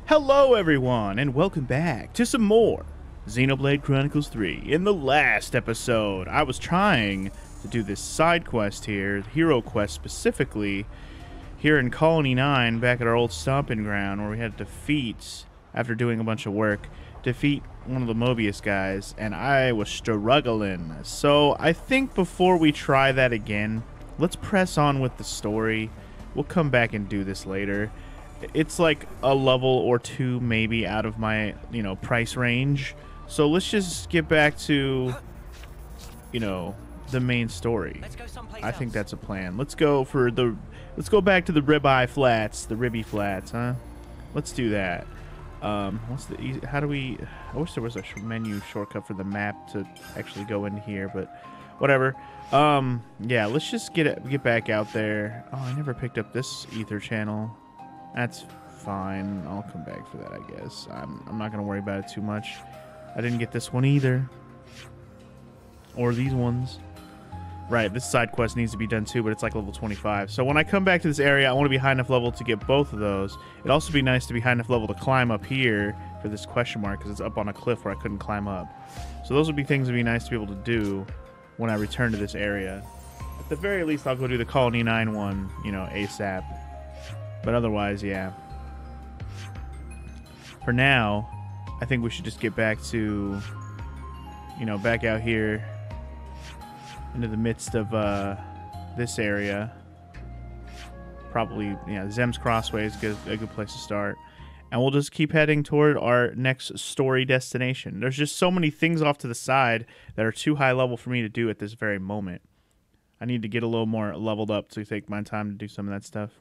Hello everyone, and welcome back to some more Xenoblade Chronicles 3. In the last episode, I was trying to do this side quest here, the hero quest specifically, here in Colony 9, back at our old stomping ground, where we had to defeat, after doing a bunch of work, defeat one of the Mobius guys, and I was struggling. So I think before we try that again, let's press on with the story. We'll come back and do this later. It's like a level or two maybe out of my, price range. So let's just get back to, the main story. I think that's a plan. Let's go back to the Ribbi Flats, the Ribbi Flats, huh? Let's do that. I wish there was a menu shortcut for the map to actually go in here, but whatever. Yeah, let's just get back out there. Oh, I never picked up this ether channel. That's fine. I'll come back for that, I guess. I'm not going to worry about it too much. I didn't get this one either. Or these ones. Right, this side quest needs to be done too, but it's like level 25. So when I come back to this area, I want to be high enough level to get both of those. It'd also be nice to be high enough level to climb up here for this question mark, because it's up on a cliff where I couldn't climb up. So those would be things that would be nice to be able to do when I return to this area. At the very least, I'll go do the Colony 9 one, ASAP. But otherwise, yeah. For now, I think we should just get back to, back out here into the midst of this area. Probably, Zem's Crossway is a good place to start. And we'll just keep heading toward our next story destination. There's just so many things off to the side that are too high level for me to do at this very moment. I need to get a little more leveled up to take my time to do some of that stuff.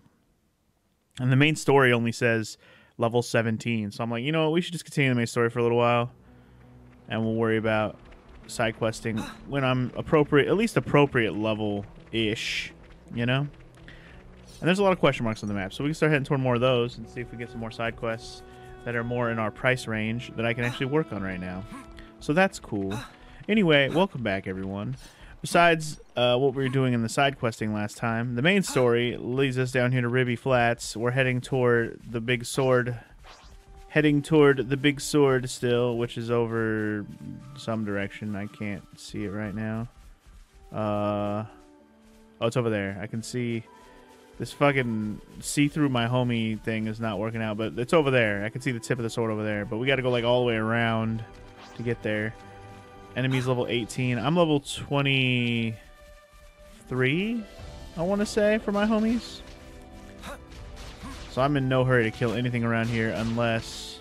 And the main story only says level 17. So I'm like, you know what? We should just continue the main story for a little while. And we'll worry about side questing when I'm at least appropriate level-ish, And there's a lot of question marks on the map. So we can start heading toward more of those and see if we get some more side quests that are more in our price range that I can actually work on right now. So that's cool. Anyway, welcome back, everyone. Besides what we were doing in the side questing last time, the main story leads us down here to Ribbi Flats. We're heading toward the big sword. Still, which is over some direction. I can't see it right now. Oh, it's over there. I can see this fucking see-through my homie thing is not working out, but it's over there. I can see the tip of the sword over there, but we got to go like all the way around to get there. Enemies level 18. I'm level 23, I want to say, for my homies. So I'm in no hurry to kill anything around here unless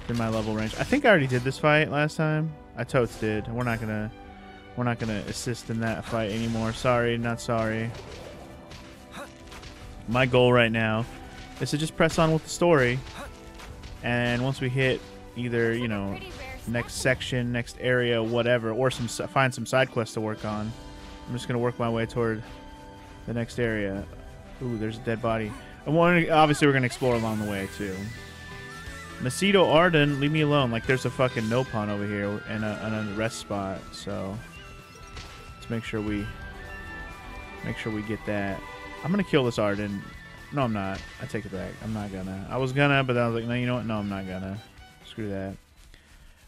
in my level range. I think I already did this fight last time. I totes did. We're not gonna assist in that fight anymore. Sorry, not sorry. My goal right now is to just press on with the story, and once we hit either next section, next area, whatever, or find some side quests to work on, I'm just gonna work my way toward the next area. Ooh, there's a dead body. Obviously, we're gonna explore along the way too. Macedo Arden, leave me alone. Like there's a fucking Nopon over here and a rest spot. So let's make sure we get that. I'm gonna kill this Arden. No, I'm not. I take it back. I'm not gonna. I was gonna, but then I was like, no, you know what? No, I'm not gonna. Screw that.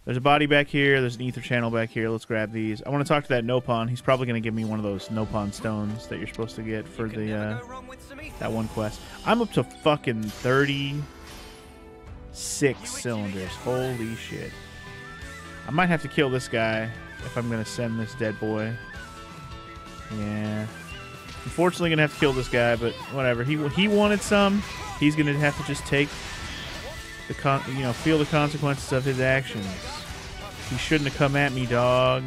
There's a body back here. There's an ether channel back here. Let's grab these. I want to talk to that Nopon. He's probably going to give me one of those Nopon stones that you're supposed to get for that one quest. I'm up to fucking 36 cylinders. Holy shit. I might have to kill this guy if I'm going to send this dead boy. Yeah. Unfortunately, going to have to kill this guy, but whatever. He wanted some. He's going to have to just take feel the consequences of his actions. He shouldn't have come at me, dog.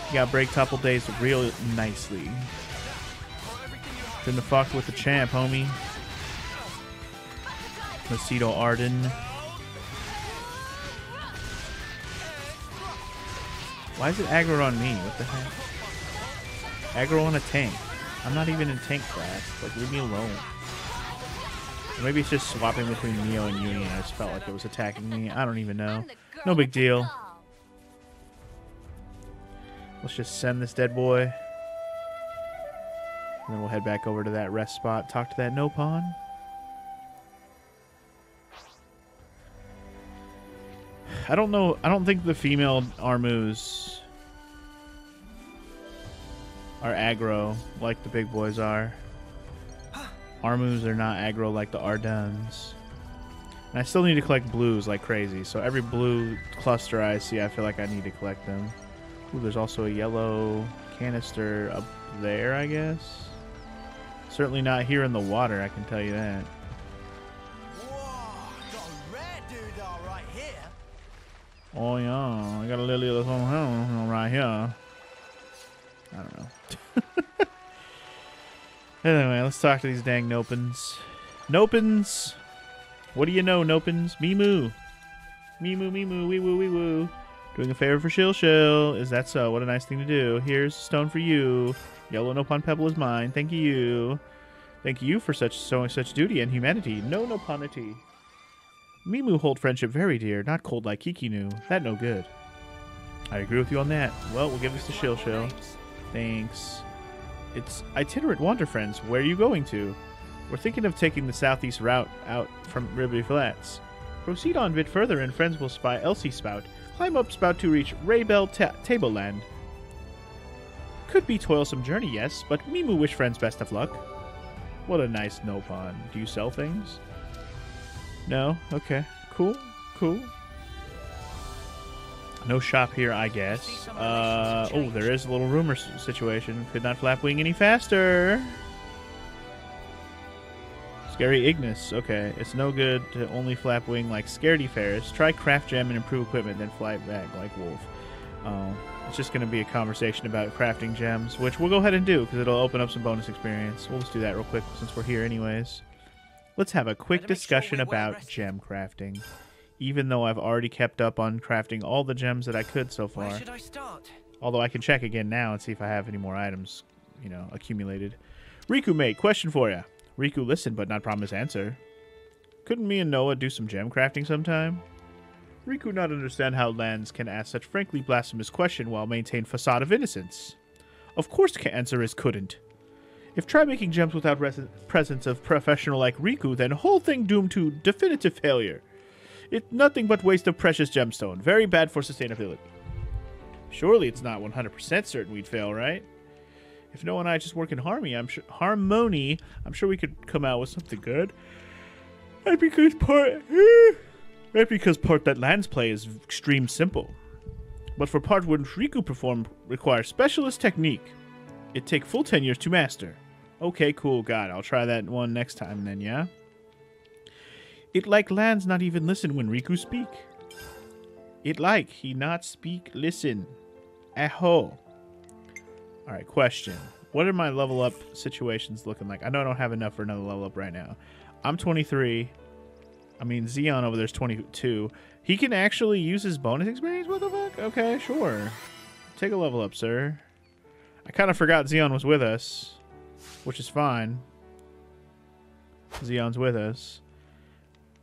He got break topple days real nicely. Shouldn't have fucked with the champ, homie. Macedo Arden. Why is it aggro on me? What the heck? Aggro on a tank. I'm not even in tank class. Like, leave me alone. Or maybe it's just swapping between Neo and Uni, and I just felt like it was attacking me. I don't even know. No big deal. Let's just send this dead boy. And then we'll head back over to that rest spot, talk to that Nopon. I don't know. I don't think the female Armus are aggro like the big boys are. Armus are not aggro like the Ardennes. And I still need to collect blues like crazy. So every blue cluster I see, I feel like I need to collect them. Ooh, there's also a yellow canister up there, I guess. Certainly not here in the water, I can tell you that. Whoa, got a rare doodah right here. Oh yeah, I got a little right here. I don't know. Anyway, let's talk to these dang Nopens. Nopens! What do you know, Nopens? Mimu. Mimu, Mimu, wee woo, wee woo. Doing a favor for Shill Shill. Is that so? What a nice thing to do. Here's a stone for you. Yellow Nopon Pebble is mine. Thank you. Thank you for showing such duty and humanity. No Noponity. Mimu hold friendship very dear, not cold like Kikinu. That no good. I agree with you on that. Well, we'll give this to Shill Shill. Thanks. It's itinerant wander friends. Where are you going to? We're thinking of taking the southeast route out from Ribbi Flats. Proceed on a bit further and friends will spy Elsie Spout. Climb up Spout to reach Raybell Tableland. Could be toilsome journey, yes, but Mimu wish friends best of luck. What a nice Nopon. Do you sell things? No? Okay. Cool. Cool. No shop here, I guess. Oh, there is a little rumor situation. Could not flapwing any faster. Scary Ignis. Okay, it's no good to only flapwing like Scaredy Ferris. Try craft gem and improve equipment, then fly back like Wolf. It's just going to be a conversation about crafting gems, which we'll go ahead and do because it'll open up some bonus experience. We'll just do that real quick since we're here anyways. Let's have a quick discussion about gem crafting. Even though I've already kept up on crafting all the gems that I could so far. Where should I start? Although I can check again now and see if I have any more items, you know, accumulated. Riku mate, question for ya. Riku listen but not promise answer. Couldn't me and Noah do some gem crafting sometime? Riku not understand how lands can ask such frankly blasphemous question while maintain facade of innocence. Of course the answer is couldn't. If try making gems without presence of professional like Riku, then whole thing doomed to definitive failure. It's nothing but waste of precious gemstone. Very bad for sustainability. Surely it's not 100% certain we'd fail, right? If Noah and I just work in harmony, I'm sure we could come out with something good. And because part that lands play is extreme simple. But for part when Riku perform requires specialist technique. It take full 10 years to master. Okay, cool, God, I'll try that one next time then, yeah? It like lands not even listen when Riku speak. It like he not speak listen. Aho. Alright, question. What are my level up situations looking like? I know I don't have enough for another level up right now. I'm 23. I mean, Xeon over there's 22. He can actually use his bonus experience? What the fuck? Okay, sure. Take a level up, sir. I kind of forgot Xeon was with us, which is fine. Xeon's with us.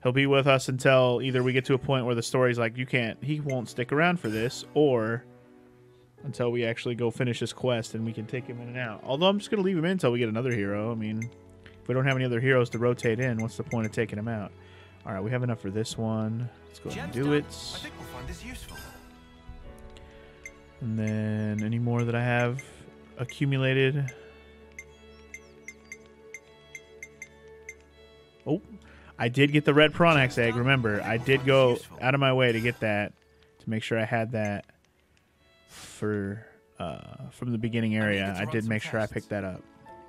He'll be with us until either we get to a point where the story's like, he won't stick around for this, or until we actually go finish this quest and we can take him in and out. Although I'm just going to leave him in until we get another hero. I mean, if we don't have any other heroes to rotate in, what's the point of taking him out? All right, we have enough for this one. Let's go ahead and do it. I think we'll find this useful. And then any more that I have accumulated? Oh, I did get the red Pronax egg. Remember, I did go out of my way to get that, to make sure I had that for from the beginning area. I did make sure I picked that up.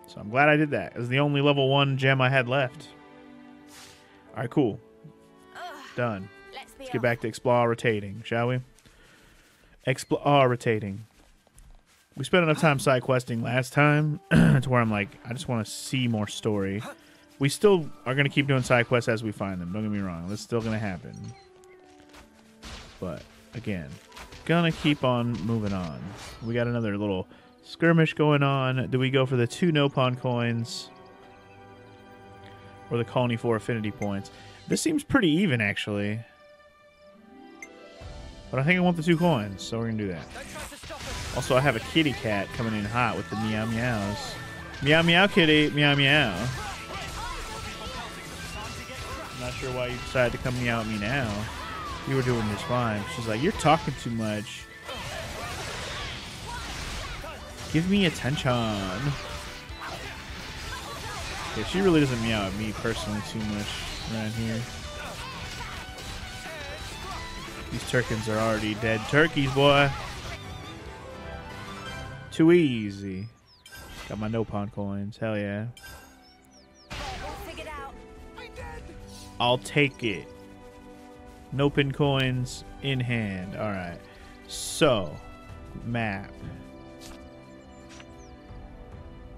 So I'm glad I did that. It was the only level 1 gem I had left. All right, cool. Done. Let's get back to explore-rotating, shall we? Explore-rotating. We spent enough time side questing last time to where I'm like, I just want to see more story. We still are going to keep doing side quests as we find them. Don't get me wrong. That's still going to happen. But, again, gonna keep on moving on. We got another little skirmish going on. Do we go for the 2 Nopon coins? Or the Colony 4 affinity points? This seems pretty even, actually. But I think I want the 2 coins, so we're going to do that. Also, I have a kitty cat coming in hot with the meow meows. Meow meow kitty, meow meow. I'm not sure why you decided to come meow at me now. You were doing just fine. She's like, you're talking too much. Give me attention. Yeah, she really doesn't meow at me personally too much around here. These Turkins are already dead turkeys, boy. Too easy. Got my no-pawn coins. Hell yeah. I'll take it. No-pin coins in hand. Alright. So, map.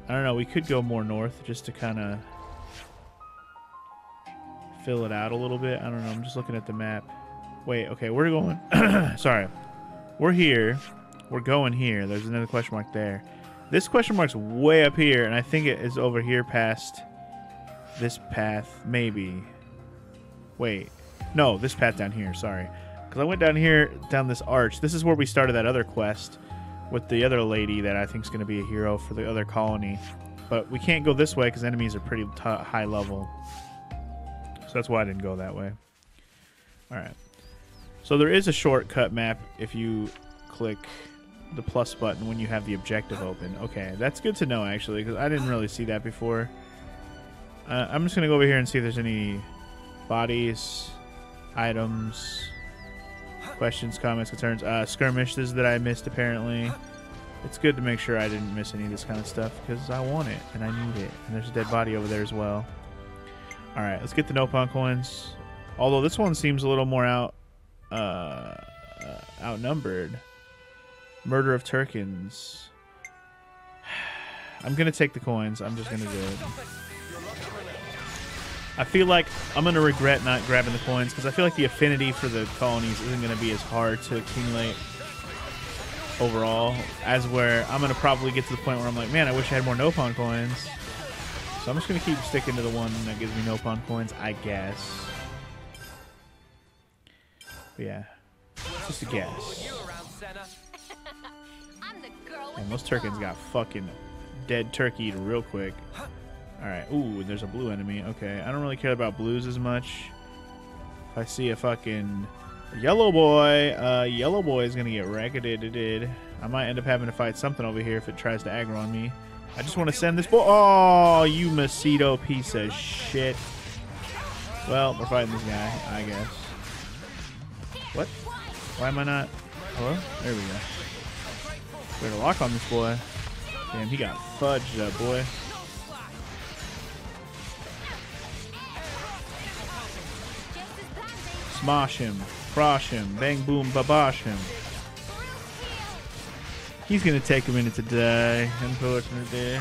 I don't know. We could go more north just to kind of fill it out a little bit. I don't know. I'm just looking at the map. Wait, okay. We're going... Sorry. We're here. We're going here. There's another question mark there. This question mark's way up here, and I think it is over here past this path, maybe. Wait. No, this path down here, sorry. Because I went down here, down this arch. This is where we started that other quest with the other lady that I think is going to be a hero for the other colony. But we can't go this way because enemies are pretty high level. So that's why I didn't go that way. Alright. So there is a shortcut map if you click the plus button when you have the objective open. Okay, that's good to know actually, because I didn't really see that before. I'm just going to go over here and see if there's any bodies, items, questions, comments, concerns. Skirmishes that I missed apparently. It's good to make sure I didn't miss any of this kind of stuff because I want it and I need it. And there's a dead body over there as well. Alright, let's get the no-pawn coins. Although this one seems a little more outnumbered. Murder of Turkins. I'm going to take the coins. I'm just going to do it. I feel like I'm going to regret not grabbing the coins because I feel like the affinity for the colonies isn't going to be as hard to accumulate overall as where I'm going to probably get to the point where I'm like, man, I wish I had more no-pawn coins. So I'm just going to keep sticking to the one that gives me no-pawn coins, I guess. But yeah, just a guess. And those Turkins got fucking dead turkeyed real quick. Alright, ooh, there's a blue enemy. Okay, I don't really care about blues as much. If I see a fucking yellow boy is gonna get racketed. I might end up having to fight something over here if it tries to aggro on me. I just want to send this boy. Oh, you Macedo piece of shit. Well, we're fighting this guy, I guess. What? Why am I not? Hello? There we go. Better lock on this boy. Damn, he got fudged up, boy. Smosh him, crush him, bang boom babosh him. He's gonna take a minute to die, unfortunately.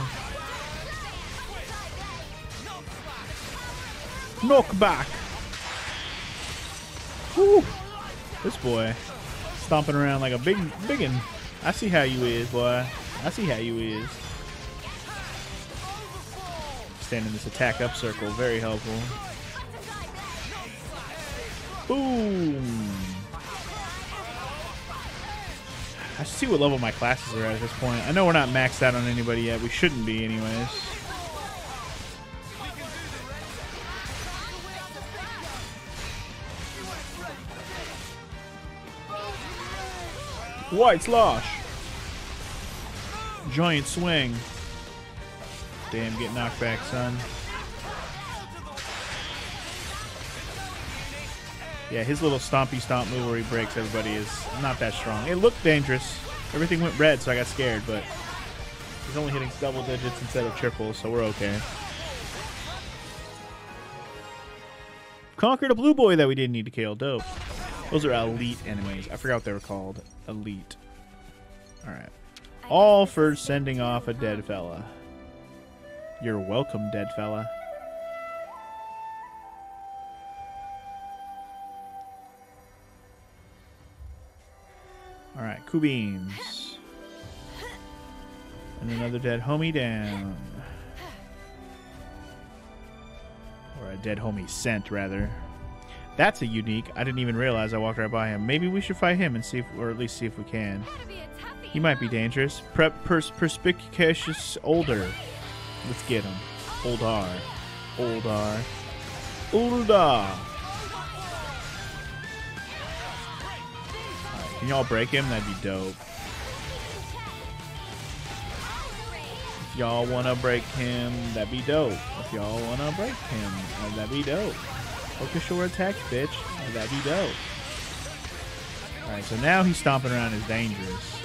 Knockback. Woo! This boy stomping around like a biggin. I see how you is, boy. I see how you is. Stand in this attack up circle, very helpful. Boom! I should see what level my classes are at this point. I know we're not maxed out on anybody yet. We shouldn't be anyways. White slosh. Giant swing. Damn, get knocked back, son. Yeah, his little stompy stomp move where he breaks everybody is not that strong. It looked dangerous. Everything went red, so I got scared, but he's only hitting double digits instead of triples, so we're okay. Conquered a blue boy that we didn't need to kill. Dope. Those are elite enemies. I forgot what they were called. Elite. Alright. All for sending off a dead fella. You're welcome, dead fella. Alright, Kubines. And another dead homie down. Or a dead homie sent, rather. That's a unique. I didn't even realize I walked right by him. Maybe we should fight him and see if, or at least see if we can. He might be dangerous. Perspicacious older. Let's get him. Oldar. Oldar. Oldar. Can y'all break him? That'd be dope. If y'all wanna break him, that'd be dope. If y'all wanna break him, that'd be dope. Focus your attacks, bitch. That'd be dope. Alright, so now he's stomping around is dangerous.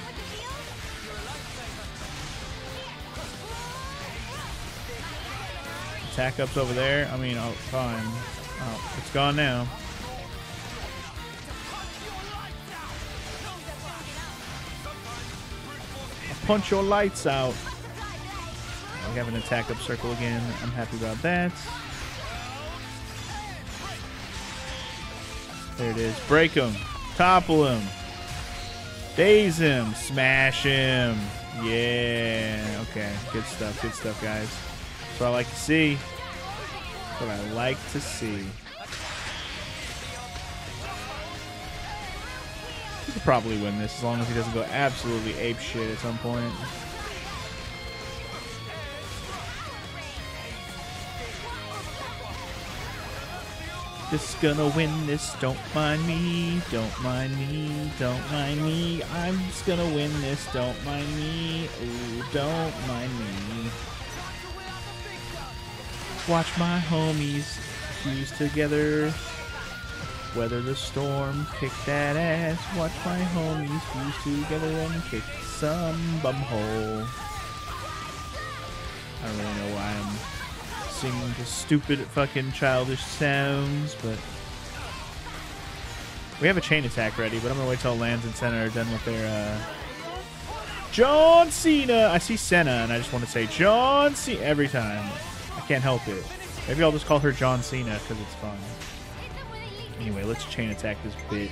Attack up's over there. I mean, oh, fine. Oh, it's gone now. I'll punch your lights out. We have an attack up circle again. I'm happy about that. There it is. Break him. Topple him. Daze him. Smash him. Yeah. Okay. Good stuff. Good stuff, guys. That's what I like to see. That's what I like to see. He could probably win this as long as he doesn't go absolutely ape shit at some point. Just gonna win this, don't mind me, don't mind me, don't mind me. I'm just gonna win this, don't mind me, ooh, don't mind me. Watch my homies fuse together, weather the storm, kick that ass. Watch my homies fuse together and kick some bumhole. I don't really know why I'm singing the stupid fucking childish sounds, but we have a chain attack ready, but I'm gonna wait till Lands and Senna are done with their John Cena. I see Senna and I just want to say John Cena every time. I can't help it. Maybe I'll just call her John Cena because it's fun. Anyway, let's chain attack this bitch.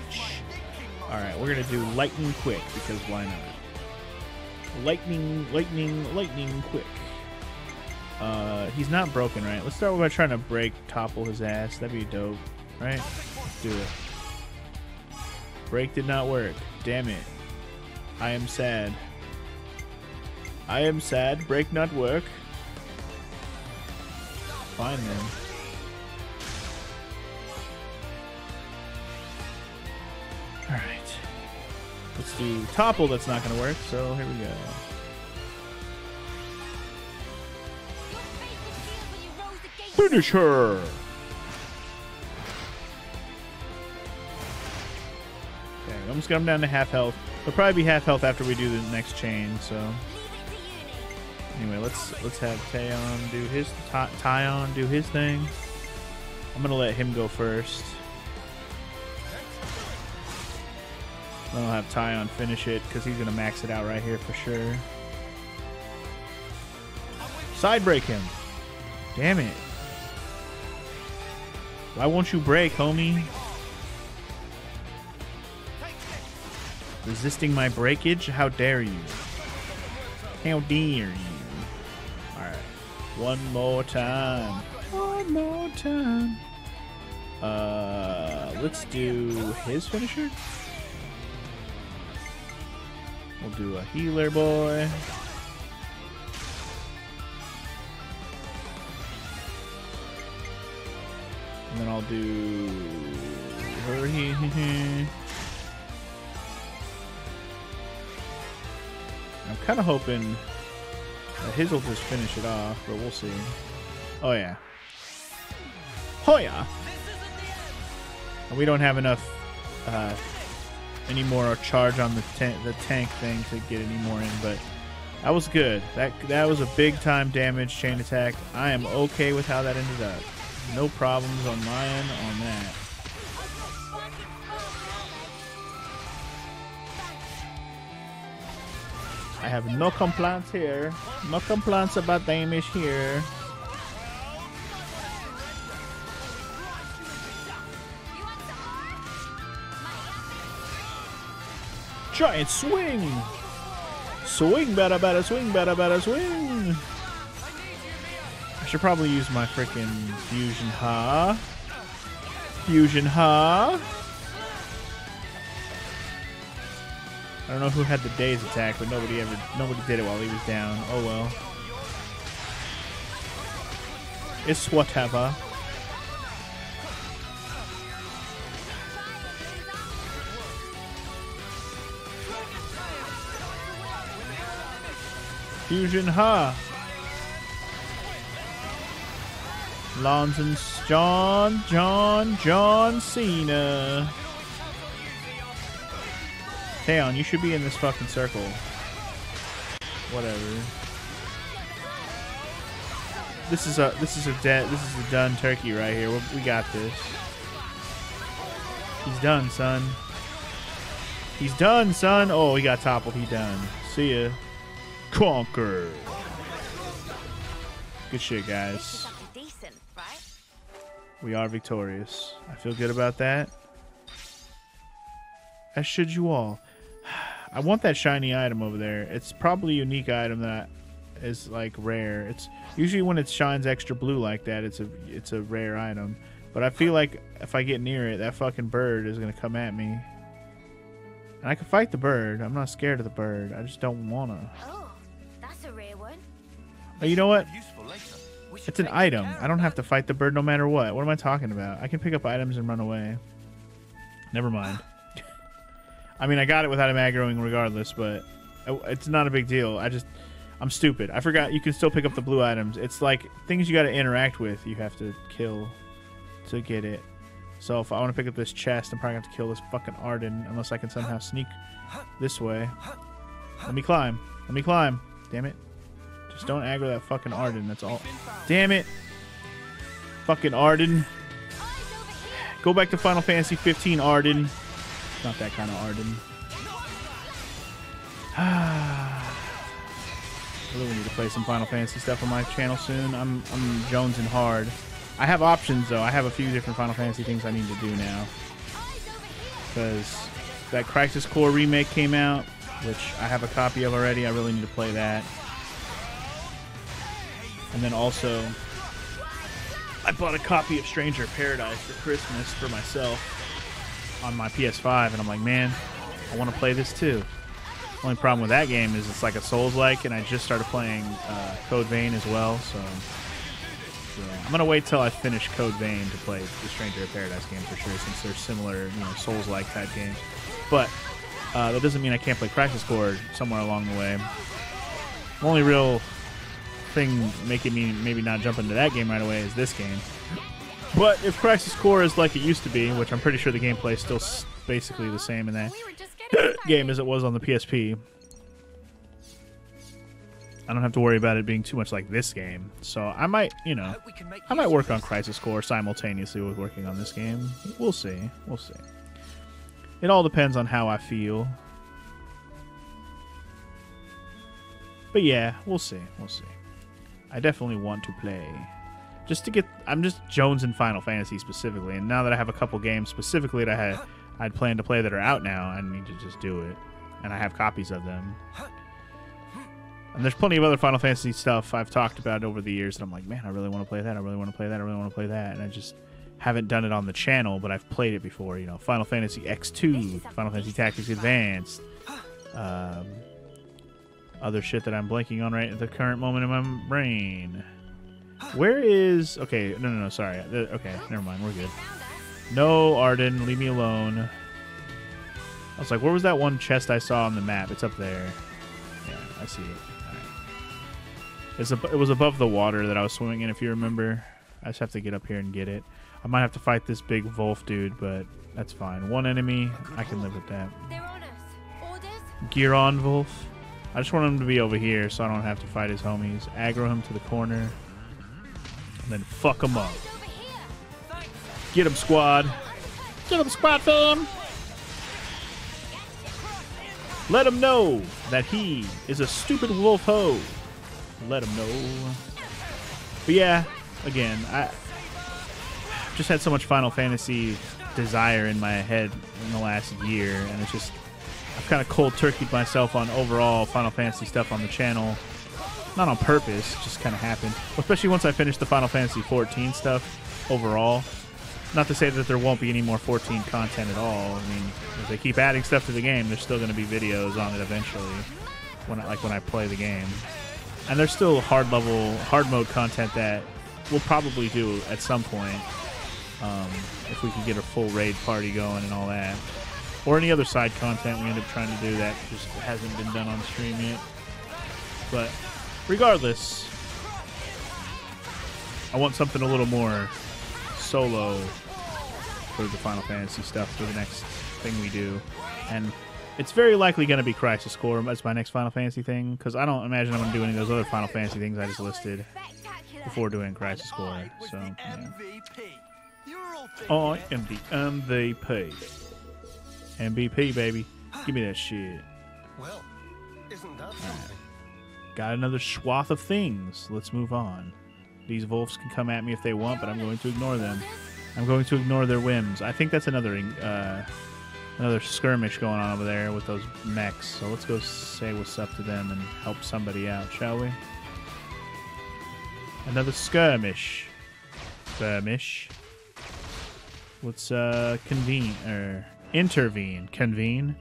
Alright, we're gonna do lightning quick because why not? Lightning, lightning, lightning quick. He's not broken, right? Let's start by trying to topple his ass. That'd be dope, right? Let's do it. Break did not work. Damn it. I am sad. I am sad. Break not work. Fine then. Alright. Let's do topple. That's not going to work, so here we go. Finish her! Okay, I'm just going down to half health. We'll probably be half health after we do the next chain, so... Anyway, let's have Taeon do his... Taeon do his thing. I'm gonna let him go first. Then I'll have Taeon finish it, because he's gonna max it out right here for sure. Side break him! Damn it. Why won't you break, homie? Resisting my breakage? How dare you? How dare you? Alright. One more time. One more time. Let's do his finisher. We'll do a healer boy. And then I'll do her. I'm kind of hoping that his will just finish it off, but we'll see. Oh yeah. Oh yeah. And we don't have enough any more charge on the tank thing to get any more in, but that was good. That was a big time damage chain attack. I am okay with how that ended up. No problems on my end on that. I have no complaints here. No complaints about damage here. Giant swing! Swing, better, better, swing, better, better, swing! I should probably use my freaking fusion, huh? Fusion, huh? I don't know who had the daze attack, but nobody did it while he was down. Oh well. It's whatever. Fusion Ha. Lons and John Cena. Taeon, you should be in this fucking circle. Whatever. This is a done turkey right here. We got this. He's done, son. He's done, son. Oh, he got toppled. He done. See ya. Conquer. Good shit, guys. We are victorious. I feel good about that. As should you all. I want that shiny item over there. It's probably a unique item that is like rare. It's usually when it shines extra blue like that, it's a rare item. But I feel like if I get near it, that fucking bird is gonna come at me. And I can fight the bird. I'm not scared of the bird. I just don't wanna. Oh, that's a rare one. Oh, you know what? It's an item. I don't have to fight the bird no matter what. What am I talking about? I can pick up items and run away. Never mind. I mean, I got it without him aggroing regardless, but it's not a big deal. I'm stupid. I forgot you can still pick up the blue items. It's like things you got to interact with. You have to kill to get it. So if I want to pick up this chest, I'm probably going to have to kill this fucking Arden unless I can somehow sneak this way. Let me climb. Let me climb. Damn it. Just don't aggro that fucking Arden. That's all. Damn it. Fucking Arden. Go back to Final Fantasy 15, Arden. Not that kind of Arden. I really need to play some Final Fantasy stuff on my channel soon. I'm jonesing hard. I have options though. I have a few different Final Fantasy things I need to do now. Because that Crisis Core remake came out, which I have a copy of already. I really need to play that. And then also, I bought a copy of Stranger of Paradise for Christmas for myself on my PS5, and I'm like, man, I want to play this too. The only problem with that game is it's like a Souls-like, and I just started playing Code Vein as well, so yeah. I'm gonna wait till I finish Code Vein to play the Stranger of Paradise game for sure, since they're similar, Souls-like type games. But that doesn't mean I can't play Crisis Core somewhere along the way. The only real thing making me maybe not jump into that game right away is this game. But if Crisis Core is like it used to be, which I'm pretty sure the gameplay is still basically the same in that game as it was on the PSP, I don't have to worry about it being too much like this game. So I might, I might work on Crisis Core simultaneously with working on this game. We'll see. We'll see. It all depends on how I feel. But yeah, we'll see. We'll see. I definitely want to play. Just to get, I'm just jonesing Final Fantasy specifically, and now that I have a couple games specifically that I'd planned to play that are out now, I need to just do it, and I have copies of them. And there's plenty of other Final Fantasy stuff I've talked about over the years, and I'm like, man, I really want to play that, I really want to play that, I really want to play that, and I just haven't done it on the channel, but I've played it before. Final Fantasy X2, Final Fantasy Tactics Advanced, other shit that I'm blanking on right at the current moment in my brain. Where is... Okay, no, sorry. Okay, never mind. We're good. No, Arden, leave me alone. I was like, where was that one chest I saw on the map? It's up there. Yeah, I see it. All right. It was above the water that I was swimming in, if you remember. I just have to get up here and get it. I might have to fight this big wolf dude, but that's fine. One enemy, I can live with that. Gear on, Wolf. I just want him to be over here so I don't have to fight his homies. Aggro him to the corner. And then fuck him up. Get him, squad. Get him, squad fam. Let him know that he is a stupid wolf hoe. Let him know. But yeah, again, I just had so much Final Fantasy desire in my head in the last year, and it's just, I've kind of cold turkeyed myself on overall Final Fantasy stuff on the channel. Not on purpose, just kind of happened. Especially once I finished the Final Fantasy 14 stuff overall. Not to say that there won't be any more 14 content at all. I mean, if they keep adding stuff to the game, there's still going to be videos on it eventually. When I play the game. And there's still hard mode content that we'll probably do at some point. If we can get a full raid party going and all that. Or any other side content we end up trying to do that just hasn't been done on stream yet. But Regardless, I want something a little more solo for the Final Fantasy stuff for the next thing we do. And it's very likely going to be Crisis Core as my next Final Fantasy thing, because I don't imagine I'm going to do any of those other Final Fantasy things I just listed before doing Crisis Core. So, yeah. I am the MVP. MVP, baby. Give me that shit. Well, isn't that something? Got another swath of things. Let's move on. These wolves can come at me if they want, but I'm going to ignore them. I'm going to ignore their whims. I think that's another skirmish going on over there with those mechs. So let's go say what's up to them and help somebody out, shall we? Another skirmish. Skirmish. Let's intervene. Convene.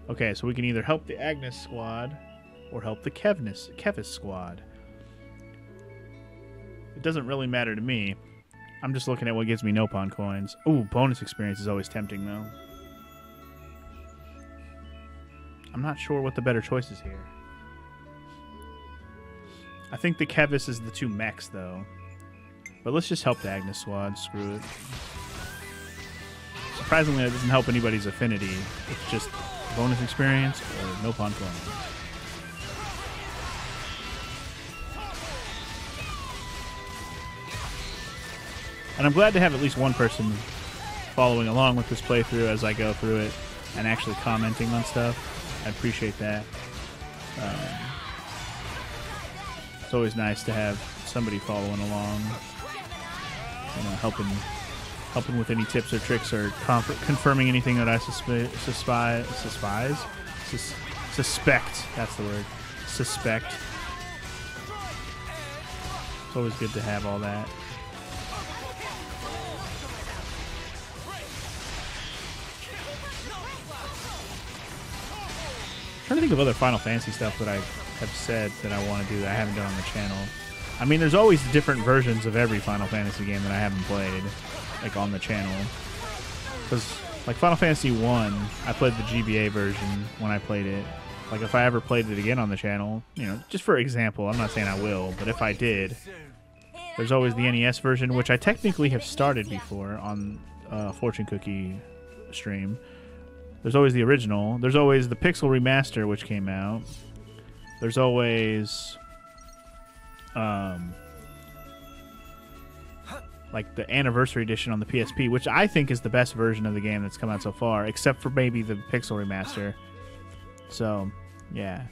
Okay, so we can either help the Agnes squad or help the Kevis squad. It doesn't really matter to me. I'm just looking at what gives me Nopon coins. Ooh, bonus experience is always tempting, though. I'm not sure what the better choice is here. I think the Kevis is the two mechs, though. But let's just help the Agnes squad. Screw it. Surprisingly, that doesn't help anybody's affinity. It's just bonus experience or Nopon coins. And I'm glad to have at least one person following along with this playthrough as I go through it and actually commenting on stuff. I appreciate that. It's always nice to have somebody following along, you know, helping with any tips or tricks or confirming anything that I suspect. That's the word. Suspect. It's always good to have all that. I'm trying to think of other Final Fantasy stuff that I have said that I want to do that I haven't done on the channel. I mean, there's always different versions of every Final Fantasy game that I haven't played, like, on the channel. Because, like, Final Fantasy 1, I played the GBA version when I played it. Like, if I ever played it again on the channel, you know, just for example, I'm not saying I will, but if I did, there's always the NES version, which I technically have started before on Fortune Cookie stream. There's always the original. There's always the Pixel Remaster, which came out. There's always like the Anniversary Edition on the PSP, which I think is the best version of the game that's come out so far, except for maybe the Pixel Remaster. So, yeah.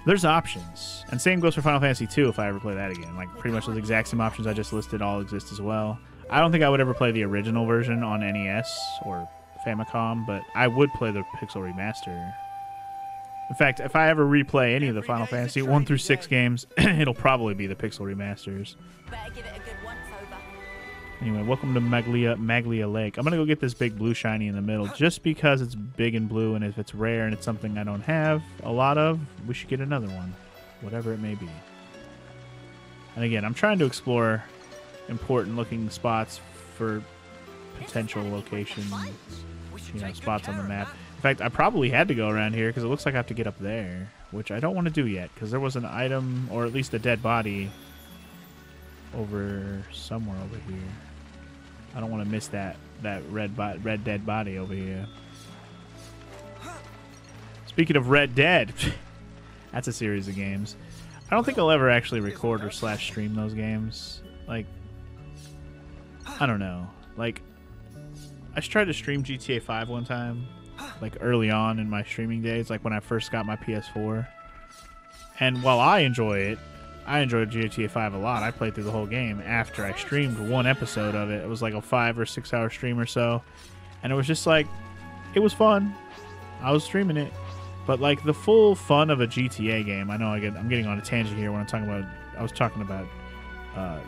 There's options. And same goes for Final Fantasy 2 if I ever play that again. Like, pretty much those exact same options I just listed all exist as well. I don't think I would ever play the original version on NES or Famicom, but I would play the Pixel Remaster. In fact, if I ever replay any of the Final Fantasy 1 through 6 games, it'll probably be the Pixel Remasters. Better give it a good once over. Anyway, welcome to Maglia Lake. I'm going to go get this big blue shiny in the middle just because it's big and blue, and if it's rare and it's something I don't have a lot of, we should get another one, whatever it may be. And again, I'm trying to explore important looking spots for potential location, you know, spots on the map. In fact, I probably had to go around here because it looks like I have to get up there, which I don't want to do yet because there was an item, or at least a dead body, over somewhere over here. I don't want to miss that red dead body over here. Speaking of Red Dead, that's a series of games. I don't think I'll ever actually record or /stream those games. Like, I don't know. Like, I tried to stream GTA 5 one time, like early on in my streaming days, like when I first got my PS4. And while I enjoyed GTA 5 a lot. I played through the whole game after I streamed one episode of it. It was like a 5 or 6 hour stream or so. And it was just like, it was fun. I was streaming it. But like the full fun of a GTA game, I know I'm getting on a tangent here when I was talking about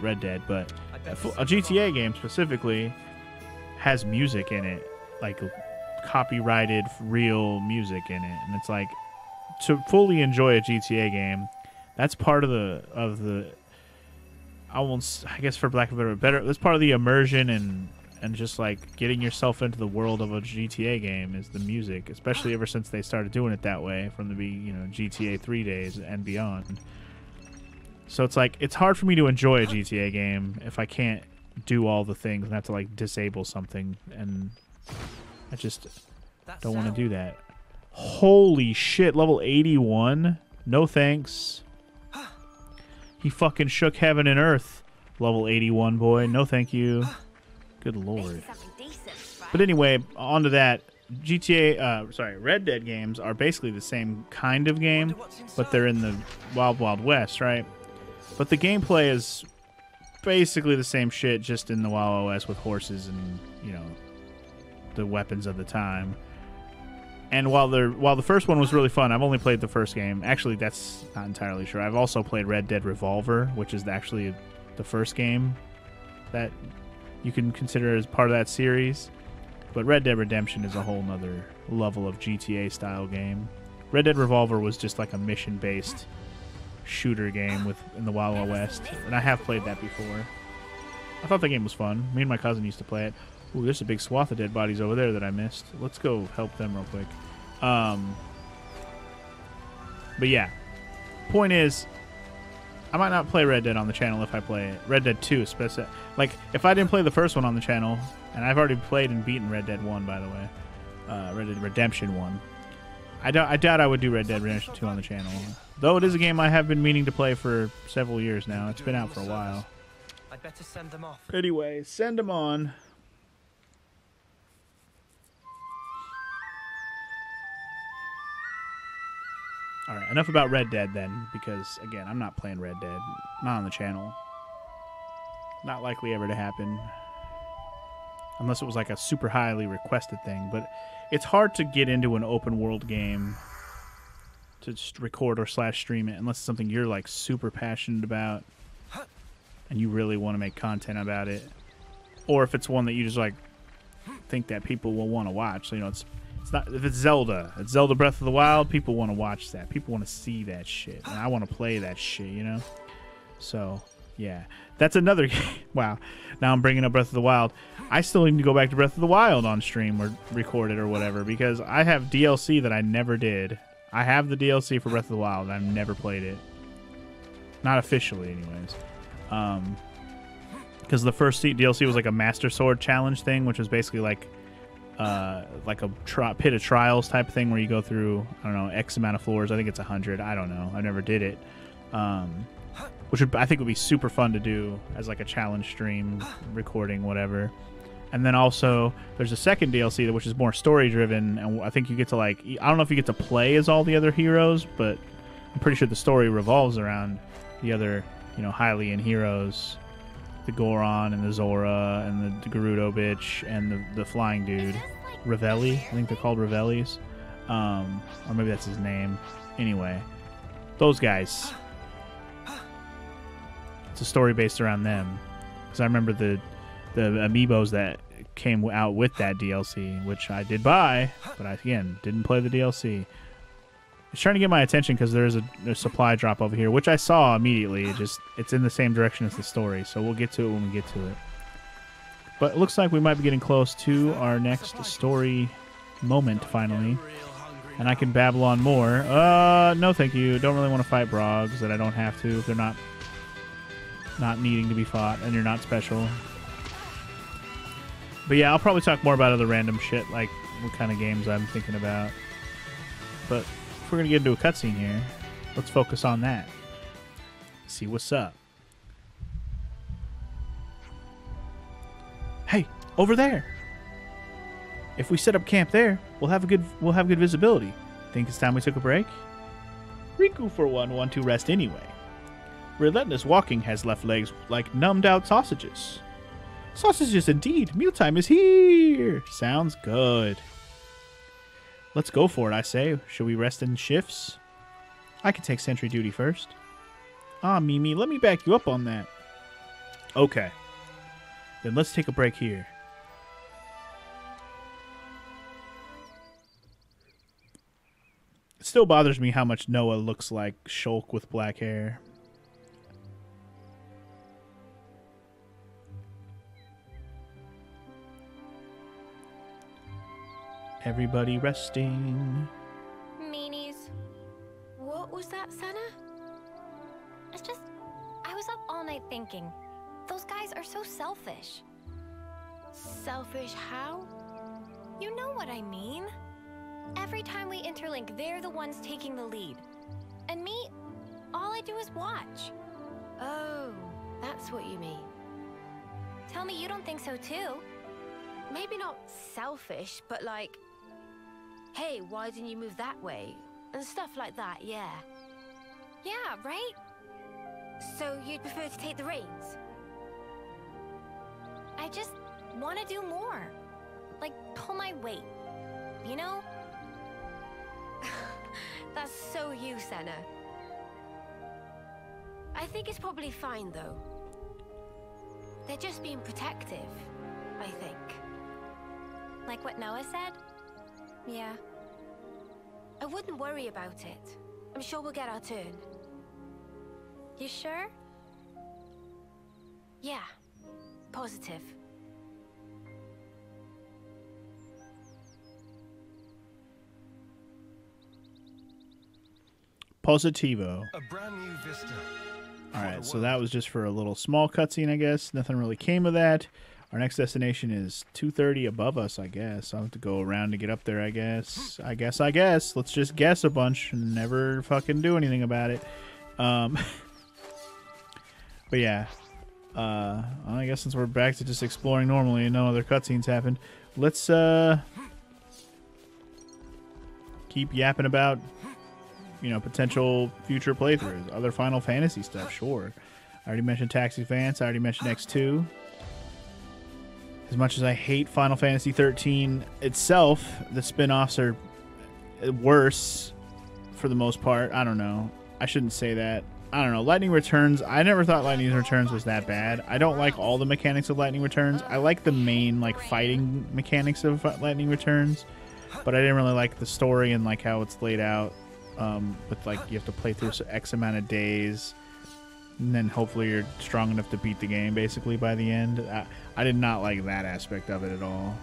Red Dead, but a GTA game specifically has music in it, like copyrighted real music in it. And it's like, to fully enjoy a GTA game, that's part of the I guess for lack of a better, that's part of the immersion and just like getting yourself into the world of a GTA game is the music, especially ever since they started doing it that way from the GTA 3 days and beyond. So it's like, it's hard for me to enjoy a GTA game if I can't do all the things and have to like disable something, and I just don't want to do that. Holy shit, level 81? No thanks. He fucking shook heaven and earth. Level 81, boy. No thank you. Good lord. But anyway, on to that. Red Dead games are basically the same kind of game, but they're in the Wild Wild West, right? But the gameplay is basically the same shit, just in the Wild Wild West with horses and, you know, the weapons of the time. And while the first one was really fun, I've only played the first game. Actually, that's not entirely true. I've also played Red Dead Revolver, which is actually the first game that you can consider as part of that series. But Red Dead Redemption is a whole nother level of GTA-style game. Red Dead Revolver was just like a mission-based shooter game in the Wild Wild West, and I have played that before. I thought the game was fun. Me and my cousin used to play it. Ooh, there's a big swath of dead bodies over there that I missed. Let's go help them real quick. But yeah, point is, I might not play Red Dead on the channel if I play it. Red Dead 2, especially. Like, if I didn't play the first one on the channel, and I've already played and beaten Red Dead 1, by the way, Red Dead Redemption 1, I doubt I would do Red Dead Redemption 2 on the channel. Though it is a game I have been meaning to play for several years now. It's been out for a while. I'd better send them off. Anyway, send them on. Alright, enough about Red Dead then, because, again, I'm not playing Red Dead. Not on the channel. Not likely ever to happen. Unless it was like a super highly requested thing. But it's hard to get into an open world game to just record or /stream it unless it's something you're like super passionate about and you really want to make content about it. Or if it's one that you just like think that people will want to watch. So, you know, it's not, if it's Zelda Breath of the Wild, people want to watch that. People want to see that shit. And I want to play that shit, you know? So, yeah. That's another game. Wow. Now I'm bringing up Breath of the Wild. I still need to go back to Breath of the Wild on stream or record it or whatever, because I have DLC that I never did. I have the DLC for Breath of the Wild, and I've never played it. Not officially, anyways. Because the first DLC was like a Master Sword challenge thing, which was basically like a pit of trials type of thing where you go through, I don't know, X amount of floors. I think it's 100. I don't know. I never did it. Which I think would be super fun to do as like a challenge stream, recording, whatever. And then also there's a second DLC which is more story driven, and I think you get to like, I don't know if you get to play as all the other heroes, but I'm pretty sure the story revolves around the other, you know, Hylian heroes, the Goron and the Zora and the Gerudo bitch and the flying dude, Ravelli. I think they're called Ravellis, or maybe that's his name. Anyway, those guys. It's a story based around them, because I remember the amiibos that came out with that DLC, which I did buy, but I, again, didn't play the DLC. It's trying to get my attention because there's a supply drop over here, which I saw immediately. It's in the same direction as the story, so we'll get to it when we get to it. But it looks like we might be getting close to our next story moment, finally. And I can babble on more. No thank you. Don't really want to fight Brogs that I don't have to if they're not needing to be fought, and you're not special. But yeah, I'll probably talk more about other random shit, like what kind of games I'm thinking about. But if we're going to get into a cutscene here, let's focus on that. See what's up. Hey, over there! If we set up camp there, we'll have good visibility. Think it's time we took a break? Riku, for one, want to rest anyway. Relentless walking has left legs like numbed-out sausages. Sausages indeed! Mealtime is here! Sounds good. Let's go for it, I say. Should we rest in shifts? I can take sentry duty first. Ah, Mimi, let me back you up on that. Okay. Then let's take a break here. It still bothers me how much Noah looks like Shulk with black hair. Everybody resting. Meanies. What was that, Senna? It's just Twilight thinking? Those guys are so selfish. Selfish how? You know what I mean. Every time we interlink, they're the ones taking the lead. And me, all I do is watch. Oh, that's what you mean. Tell me you don't think so too. Maybe not selfish, but like, hey, why didn't you move that way? And stuff like that, yeah. Yeah, right? So you'd prefer to take the reins? I just want to do more. Like, pull my weight. You know? That's so you, Senna. I think it's probably fine, though. They're just being protective, I think. Like what Noah said? Yeah. I wouldn't worry about it. I'm sure we'll get our turn. You sure? Yeah. Positive. Positivo. A brand new vista. Alright, so that was just for a little small cutscene, I guess. Nothing really came of that. Our next destination is 230 above us, I guess. I'll have to go around to get up there, I guess. I guess. Let's just guess a bunch and never fucking do anything about it. But yeah. I guess since we're back to just exploring normally and no other cutscenes happened, let's keep yapping about, you know, potential future playthroughs. Other Final Fantasy stuff, sure. I already mentioned Taxi Advance. I already mentioned X2. As much as I hate Final Fantasy 13 itself, the spin-offs are worse for the most part. I don't know. I shouldn't say that. I don't know. Lightning Returns, I never thought Lightning Returns was that bad. I don't like all the mechanics of Lightning Returns. I like the main, like, fighting mechanics of Lightning Returns, but I didn't really like the story and, like, how it's laid out. With, like, you have to play through X amount of days, and then hopefully you're strong enough to beat the game, basically, by the end. I did not like that aspect of it at all.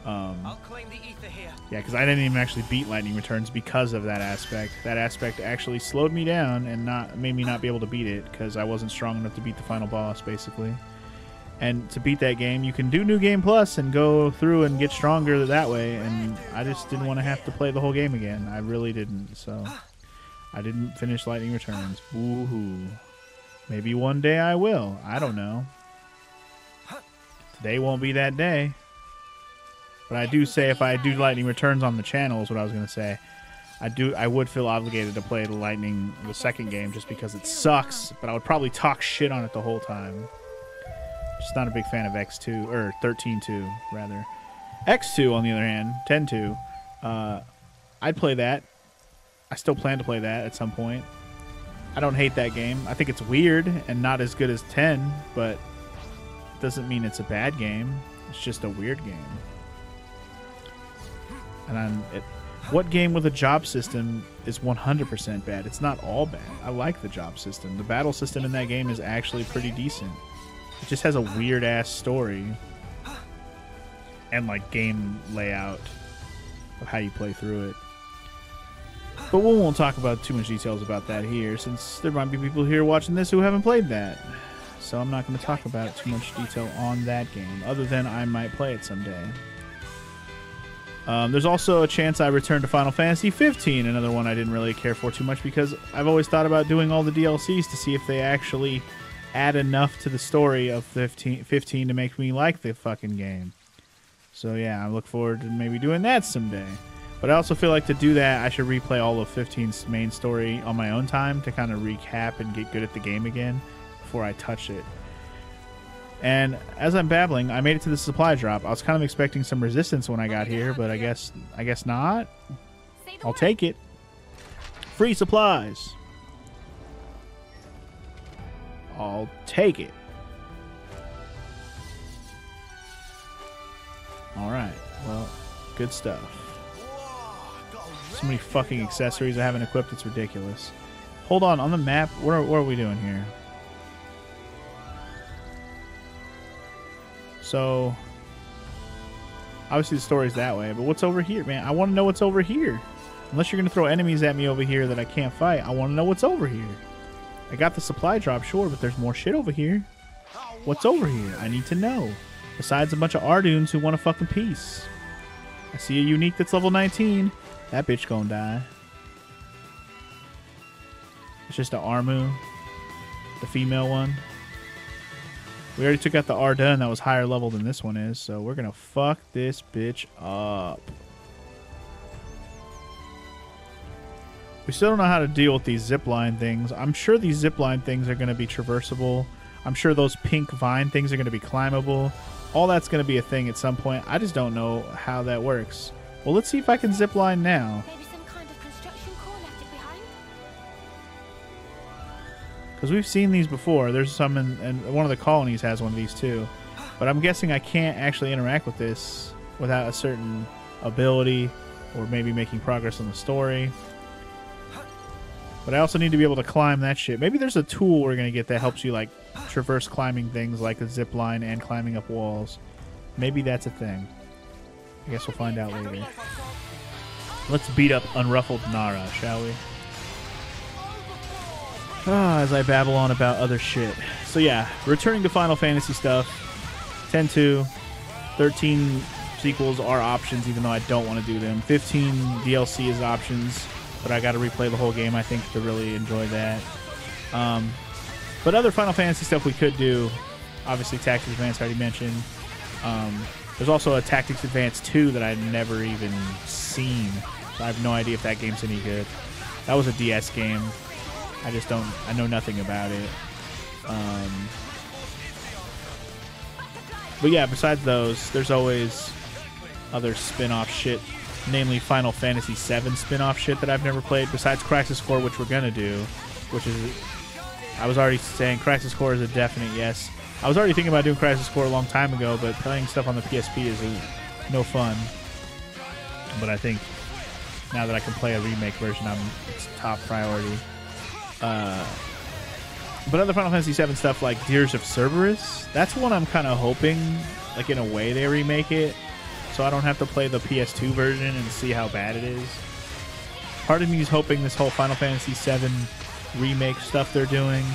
I'll claim the ether here. Yeah, because I didn't even actually beat Lightning Returns because of that aspect. That aspect actually slowed me down and made me not be able to beat it because I wasn't strong enough to beat the final boss, basically. And to beat that game, you can do New Game Plus and go through and get stronger that way, and I just didn't want to have to play the whole game again. I really didn't, so I didn't finish Lightning Returns. Woohoo. Maybe one day I will. I don't know. Today won't be that day. But I do say if I do Lightning Returns on the channel is what I was going to say. I would feel obligated to play the second game just because it sucks, but I would probably talk shit on it the whole time. Just not a big fan of X2, or 13.2, rather. X2, on the other hand, 10.2, I'd play that. I still plan to play that at some point. I don't hate that game. I think it's weird and not as good as 10, but it doesn't mean it's a bad game. It's just a weird game. And what game with a job system is 100% bad? It's not all bad. I like the job system. The battle system in that game is actually pretty decent. It just has a weird-ass story and, like, game layout of how you play through it. But we won't talk about too much details about that here, since there might be people here watching this who haven't played that. So I'm not going to talk about too much detail on that game, other than I might play it someday. There's also a chance I return to Final Fantasy 15, another one I didn't really care for too much, because I've always thought about doing all the DLCs to see if they actually add enough to the story of 15 to make me like the fucking game. So yeah, I look forward to maybe doing that someday. But I also feel like to do that, I should replay all of 15's main story on my own time to kind of recap and get good at the game again before I touch it. And as I'm babbling, I made it to the supply drop. I was kind of expecting some resistance when I got here, but I guess not. I'll take it. Free supplies. I'll take it. Alright, well, good stuff. So many fucking accessories I haven't equipped, it's ridiculous. Hold on the map, what are we doing here? So, obviously the story's that way, but what's over here, man? I want to know what's over here. Unless you're going to throw enemies at me over here that I can't fight, I want to know what's over here. I got the supply drop, sure, but there's more shit over here. What's over here? I need to know. Besides a bunch of Ardunes who want a fucking piece. I see a unique that's level 19. That bitch gonna die. It's just an Armu. The female one. We already took out the Ardun that was higher level than this one is, so we're gonna fuck this bitch up. We still don't know how to deal with these zipline things. I'm sure these zipline things are gonna be traversable. I'm sure those pink vine things are gonna be climbable. All that's gonna be a thing at some point. I just don't know how that works. Well, let's see if I can zipline now. Maybe some kind of construction core left it behind? Because we've seen these before. There's some and one of the colonies has one of these too. But I'm guessing I can't actually interact with this without a certain ability or maybe making progress on the story. But I also need to be able to climb that shit. Maybe there's a tool we're going to get that helps you like traverse climbing things like a zip line and climbing up walls. Maybe that's a thing. I guess we'll find out later. Let's beat up Unruffled Nara, shall we? As I babble on about other shit. So yeah, returning to Final Fantasy stuff. 10-2. 13 sequels are options, even though I don't want to do them. 15 DLC is options, but I got to replay the whole game, I think, to really enjoy that. But other Final Fantasy stuff we could do. Obviously, Tactics Advance I already mentioned. There's also a Tactics Advance 2 that I'd never even seen. So I have no idea if that game's any good. That was a DS game. I know nothing about it. But yeah, besides those, there's always other spin-off shit, namely Final Fantasy VII spin-off shit that I've never played, besides Crisis Core, which we're gonna do, which is, I was already saying Crisis Core is a definite yes. I was already thinking about doing Crisis Core a long time ago, but playing stuff on the PSP is no fun. But I think now that I can play a remake version, it's top priority. But other Final Fantasy VII stuff like Tears of Cerberus, that's one I'm kind of hoping, like in a way, they remake it, so I don't have to play the PS2 version and see how bad it is. Part of me is hoping this whole Final Fantasy VII remake stuff they're doing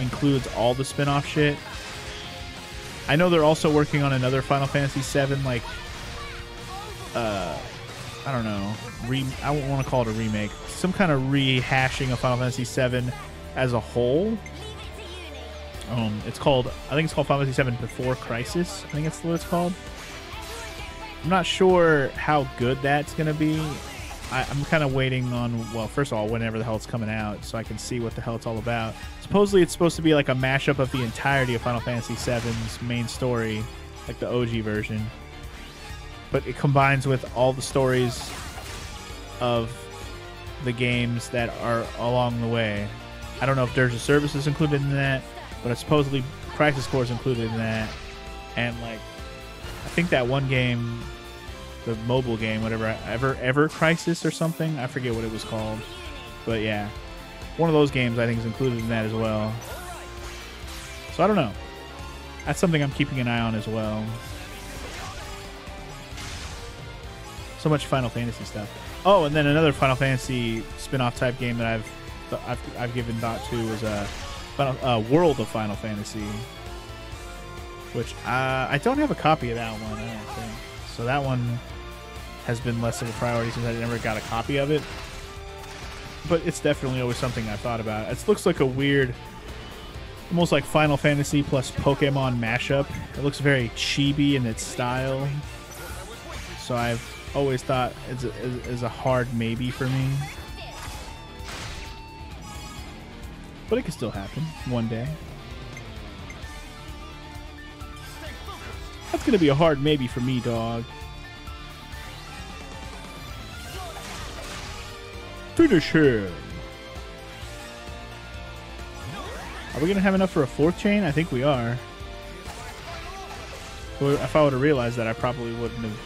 includes all the spin-off shit. I know they're also working on another Final Fantasy VII, like, I don't know, I won't want to call it a remake, some kind of rehashing of Final Fantasy VII as a whole. It's called, I think it's called Final Fantasy VII Before Crisis. I think that's what it's called. I'm not sure how good that's going to be. I'm kind of waiting on, well, first of all, whenever the hell it's coming out, so I can see what the hell it's all about. Supposedly it's supposed to be like a mashup of the entirety of Final Fantasy VII's main story, like the OG version. But it combines with all the stories of the games that are along the way. I don't know if Dirge of Service is included in that, but supposedly Crisis Core is included in that. And like, I think that one game, the mobile game, whatever, Ever Crisis or something, I forget what it was called. But yeah, one of those games I think is included in that as well. So I don't know. That's something I'm keeping an eye on as well. So much Final Fantasy stuff. Oh, and then another Final Fantasy spin-off type game that I've given thought to is World of Final Fantasy, which I don't have a copy of that one, I don't think. So that one has been less of a priority since I never got a copy of it. But it's definitely always something I thought about. It looks like a weird, almost like Final Fantasy plus Pokemon mashup. It looks very chibi in its style. So I've always thought it's a hard maybe for me. But it could still happen one day. That's gonna be a hard maybe for me, dog. Finish him. Are we gonna have enough for a fourth chain? I think we are. Well, if I would have realized that, I probably wouldn't have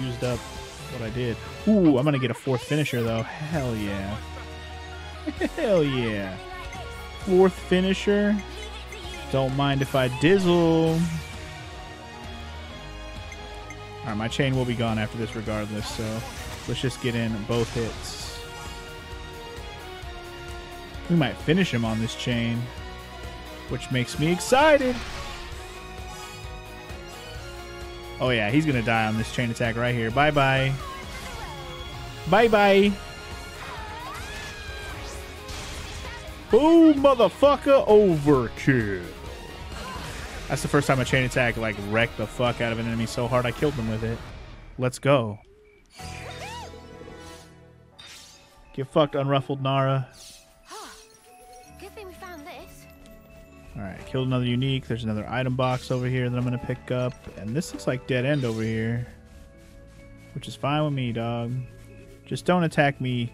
used up what I did. Ooh, I'm gonna get a fourth finisher though. Hell yeah. Hell yeah. Fourth finisher. Don't mind if I dizzle. Alright, my chain will be gone after this regardless, so let's just get in both hits. We might finish him on this chain, which makes me excited. Oh yeah, he's gonna die on this chain attack right here. Bye-bye. Bye-bye. Boom, motherfucker. Overkill. That's the first time a chain attack like wrecked the fuck out of an enemy so hard I killed them with it. Let's go. Get fucked, unruffled Nara. Good thing we found this. Alright, killed another unique. There's another item box over here that I'm going to pick up. And this looks like dead end over here. Which is fine with me, dog. Just don't attack me,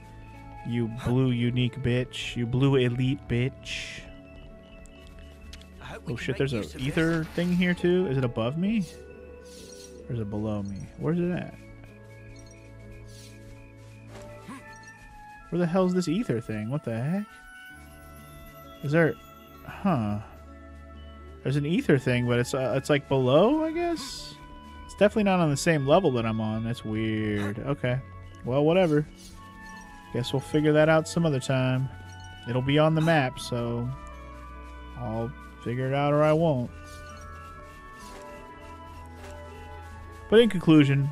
you blue unique bitch. You blue elite bitch. Oh shit, there's a ether thing here too. Is it above me? Or is it below me? Where's it at? Where the hell is this ether thing? What the heck? Is there... Huh. There's an ether thing, but it's like below, I guess? It's definitely not on the same level that I'm on. That's weird. Okay. Well, whatever. Guess we'll figure that out some other time. It'll be on the map, so... I'll figure it out or I won't. But in conclusion,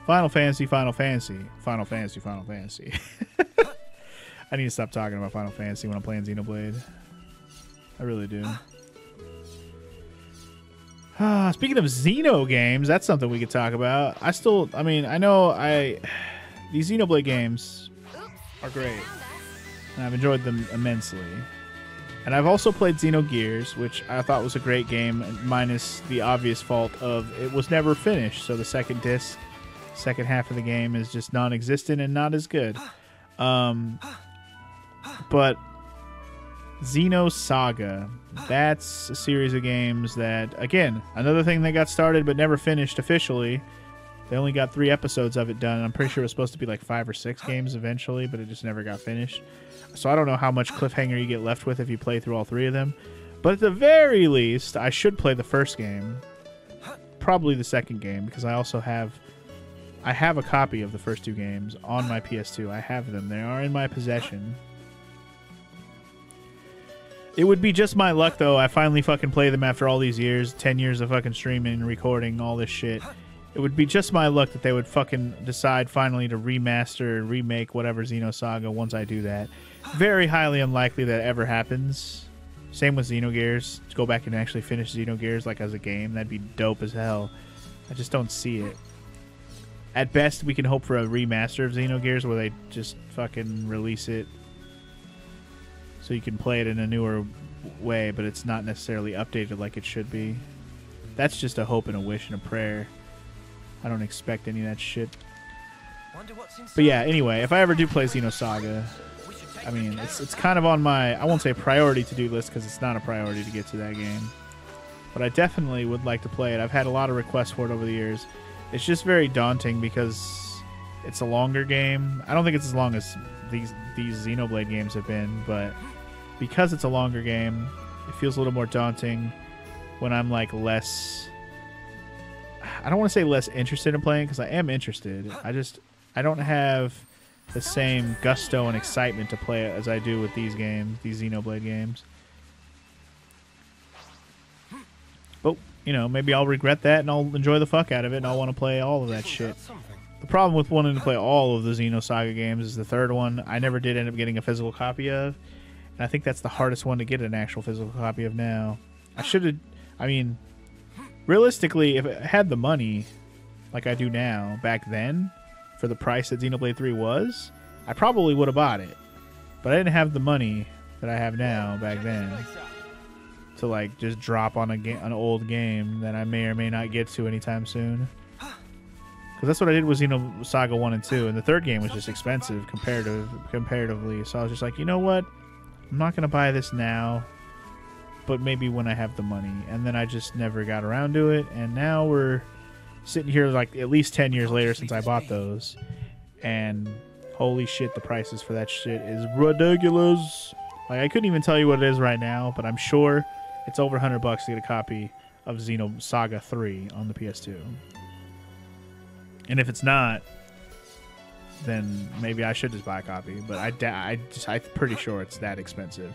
Final Fantasy, Final Fantasy, Final Fantasy, Final Fantasy. I need to stop talking about Final Fantasy when I'm playing Xenoblade. I really do. Speaking of Xeno games, that's something we could talk about. I know these Xenoblade games are great. And I've enjoyed them immensely. And I've also played Xenogears, which I thought was a great game, minus the obvious fault of it was never finished. So the second disc, second half of the game is just non-existent and not as good. But Xenosaga, that's a series of games that, again, another thing that got started but never finished officially. They only got 3 episodes of it done. I'm pretty sure it was supposed to be like 5 or 6 games eventually, but it just never got finished. So I don't know how much cliffhanger you get left with if you play through all 3 of them. But at the very least, I should play the first game. Probably the second game, because I also have... I have a copy of the first 2 games on my PS2. I have them. They are in my possession. It would be just my luck, though. I finally fucking play them after all these years. 10 years of fucking streaming and recording all this shit. It would be just my luck that they would fucking decide finally to remaster and remake whatever Xenosaga once I do that. Very highly unlikely that ever happens. Same with Xenogears. To go back and actually finish Xenogears like as a game, that'd be dope as hell. I just don't see it. At best, we can hope for a remaster of Xenogears where they just fucking release it so you can play it in a newer way, but it's not necessarily updated like it should be. That's just a hope and a wish and a prayer. I don't expect any of that shit. But yeah, anyway, if I ever do play Xenosaga, I mean, it's kind of on my, I won't say priority to-do list because it's not a priority to get to that game. But I definitely would like to play it. I've had a lot of requests for it over the years. It's just very daunting because it's a longer game. I don't think it's as long as these Xenoblade games have been, but because it's a longer game, it feels a little more daunting when I'm like less... I don't want to say less interested in playing because I am interested. I don't have the same gusto and excitement to play it as I do with these games, these Xenoblade games. But, you know, maybe I'll regret that and I'll enjoy the fuck out of it and I'll want to play all of that shit. The problem with wanting to play all of the Xenosaga games is the third one I never did end up getting a physical copy of. And I think that's the hardest one to get an actual physical copy of now. I should have... I mean... Realistically, if I had the money, like I do now, back then, for the price that Xenoblade 3 was, I probably would have bought it. But I didn't have the money that I have now back then to like just drop on an old game that I may or may not get to anytime soon. Because that's what I did with Xenosaga 1 and 2, and the third game was just expensive comparatively. So I was just like, you know what? I'm not going to buy this now. But maybe when I have the money. And then I just never got around to it. And now we're sitting here like at least 10 years later since I bought those. And holy shit, the prices for that shit is ridiculous. Like, I couldn't even tell you what it is right now, but I'm sure it's over $100 to get a copy of Xenosaga 3 on the PS2. And if it's not, then maybe I should just buy a copy. But I'm pretty sure it's that expensive.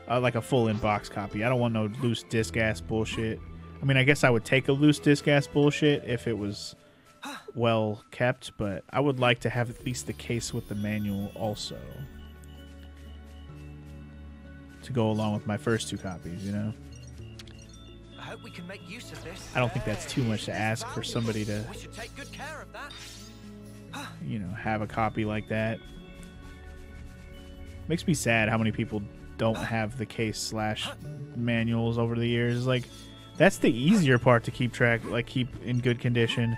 Like a full in-box copy. I don't want no loose disc ass bullshit. I mean, I guess I would take a loose disc ass bullshit if it was well kept, but I would like to have at least the case with the manual also to go along with my first 2 copies, you know? I hope we can make use of this. I don't think that's too much to ask for somebody to, We should take good care of that. you know, have a copy like that. Makes me sad how many people don't have the case / manuals over the years. Like, that's the easier part to keep track, like keep in good condition.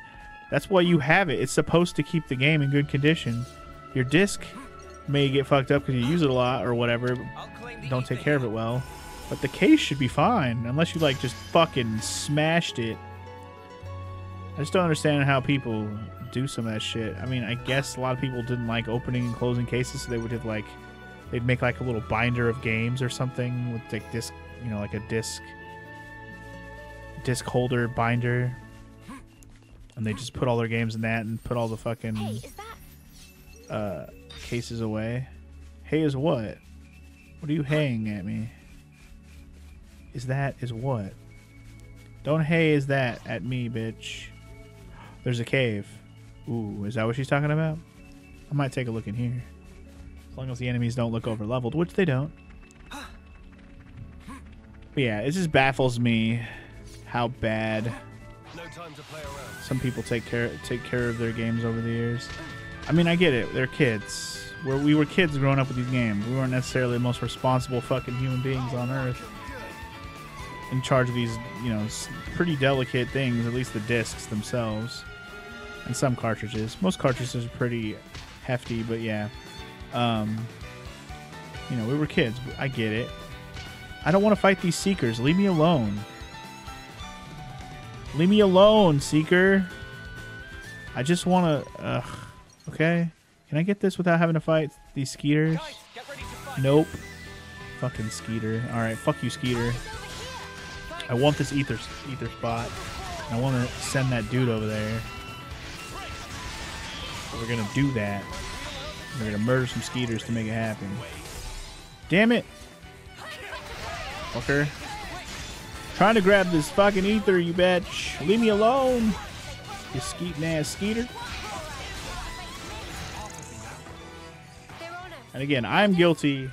That's why you have it. It's supposed to keep the game in good condition. Your disc may get fucked up because you use it a lot or whatever. I'll claim the Don't take ether care of here. it well. But the case should be fine, unless you like just fucking smashed it. I just don't understand how people do some of that shit. I mean, I guess a lot of people didn't like opening and closing cases, so they would have like, they'd make like a little binder of games or something with like disc, you know, like a disc holder binder, and they just put all their games in that and put all the fucking Hey, is that? cases away. Hey is what? What are you haying at me? Is what? Don't hey is that at me, bitch. There's a cave. Ooh, is that what she's talking about? I might take a look in here. As long as the enemies don't look over leveled, which they don't. But yeah, it just baffles me how bad No time to play around. some people take care of their games over the years. I mean, I get it. They're kids. We were kids growing up with these games. We weren't necessarily the most responsible fucking human beings on Earth. In charge of these, you know, pretty delicate things, at least the discs themselves. And some cartridges. Most cartridges are pretty hefty, but yeah. You know, we were kids. I get it. I don't want to fight these Seekers. Leave me alone. Leave me alone, Seeker. I just want to... okay? Can I get this without having to fight these Skeeters? Guys, get ready to fight. Nope. Fucking Skeeter. Alright, fuck you, Skeeter. I want this ether spot. I want to send that dude over there. So we're going to do that. We're going to murder some Skeeters to make it happen. Damn it! Fucker. Trying to grab this fucking ether, you bitch. Leave me alone. You skeeting ass Skeeter. And again, I'm guilty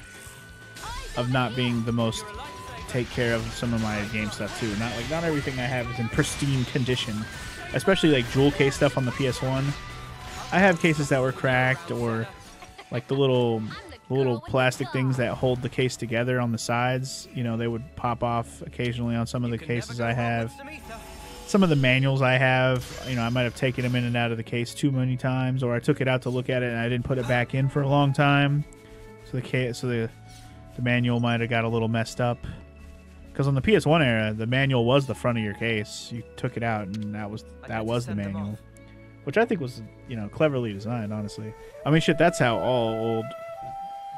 of not being the most take care of some of my game stuff too. Not everything I have is in pristine condition. Especially like jewel case stuff on the PS1. I have cases that were cracked, or like the little plastic things that hold the case together on the sides. You know, they would pop off occasionally on some of the cases I have. Some of the manuals I have, you know, I might have taken them in and out of the case too many times, or I took it out to look at it and I didn't put it back in for a long time. So the manual might have got a little messed up. Because on the PS1 era, the manual was the front of your case. You took it out and that was the manual. Which I think was, you know, cleverly designed, honestly. I mean, shit, that's how all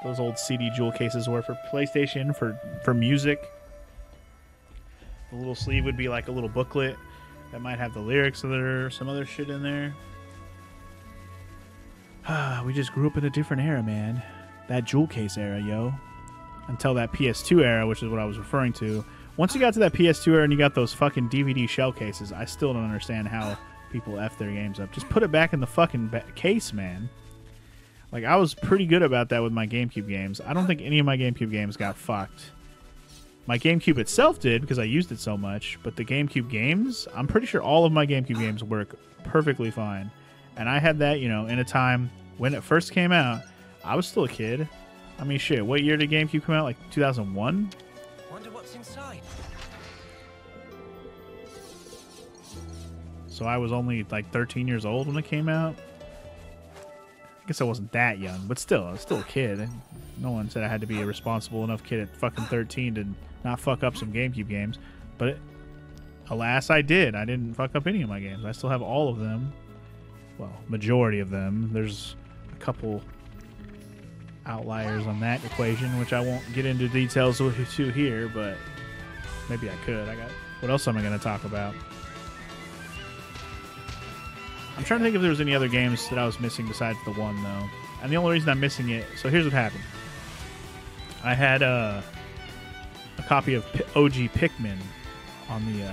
those old CD jewel cases were for PlayStation, for music. The little sleeve would be like a little booklet that might have the lyrics or some other shit in there. We just grew up in a different era, man. That jewel case era, yo. Until that PS2 era, which is what I was referring to. Once you got to that PS2 era and you got those fucking DVD shell cases, I still don't understand how people F their games up. Just put it back in the fucking case, man. Like, I was pretty good about that with my GameCube games. I don't think any of my GameCube games got fucked. My GameCube itself did, because I used it so much, but the GameCube games, I'm pretty sure all of my GameCube games work perfectly fine. And I had that, you know, in a time when it first came out. I was still a kid. I mean, shit, what year did GameCube come out? Like 2001? Wonder what's inside. So I was only like 13 years old when it came out. I guess I wasn't that young, but still, I was still a kid. No one said I had to be a responsible enough kid at fucking 13 to not fuck up some GameCube games. But alas, I did. I didn't fuck up any of my games. I still have all of them. Well, majority of them. There's a couple outliers on that equation, which I won't get into details to here, but maybe I could. What else am I going to talk about? I'm trying to think if there was any other games that I was missing besides the one, though. And the only reason I'm missing it... So here's what happened. I had a copy of OG Pikmin on the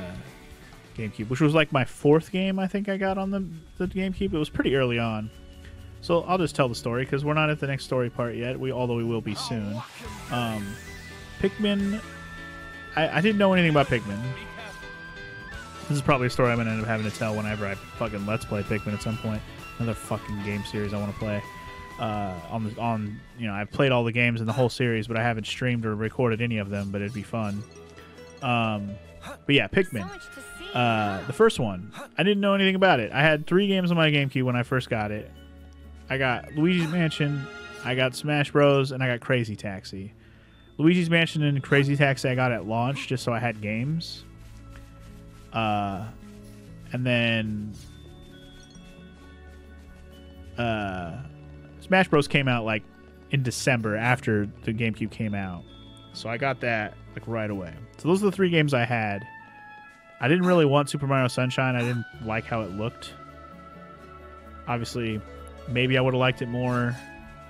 GameCube, which was like my 4th game I think I got on the GameCube. It was pretty early on. So I'll just tell the story, because we're not at the next story part yet, although we will be soon. Pikmin... I didn't know anything about Pikmin. This is probably a story I'm going to end up having to tell whenever I fucking Let's Play Pikmin at some point. Another fucking game series I want to play. I've played all the games in the whole series, but I haven't streamed or recorded any of them, but it'd be fun. But yeah, Pikmin. The first one. I didn't know anything about it. I had 3 games on my GameCube when I first got it. I got Luigi's Mansion, I got Smash Bros, and I got Crazy Taxi. Luigi's Mansion and Crazy Taxi I got at launch just so I had games. And then Smash Bros came out like in December after the GameCube came out. So I got that like right away. So those are the 3 games I had. I didn't really want Super Mario Sunshine. I didn't like how it looked. Obviously, maybe I would have liked it more.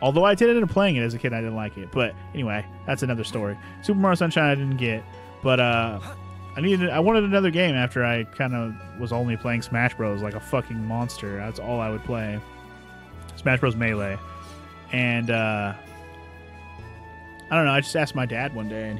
Although I did end up playing it as a kid, I didn't like it. But anyway, that's another story. Super Mario Sunshine I didn't get. But I wanted another game after I kind of was only playing Smash Bros. Like a fucking monster. That's all I would play. Smash Bros. Melee. And I don't know. I just asked my dad one day, and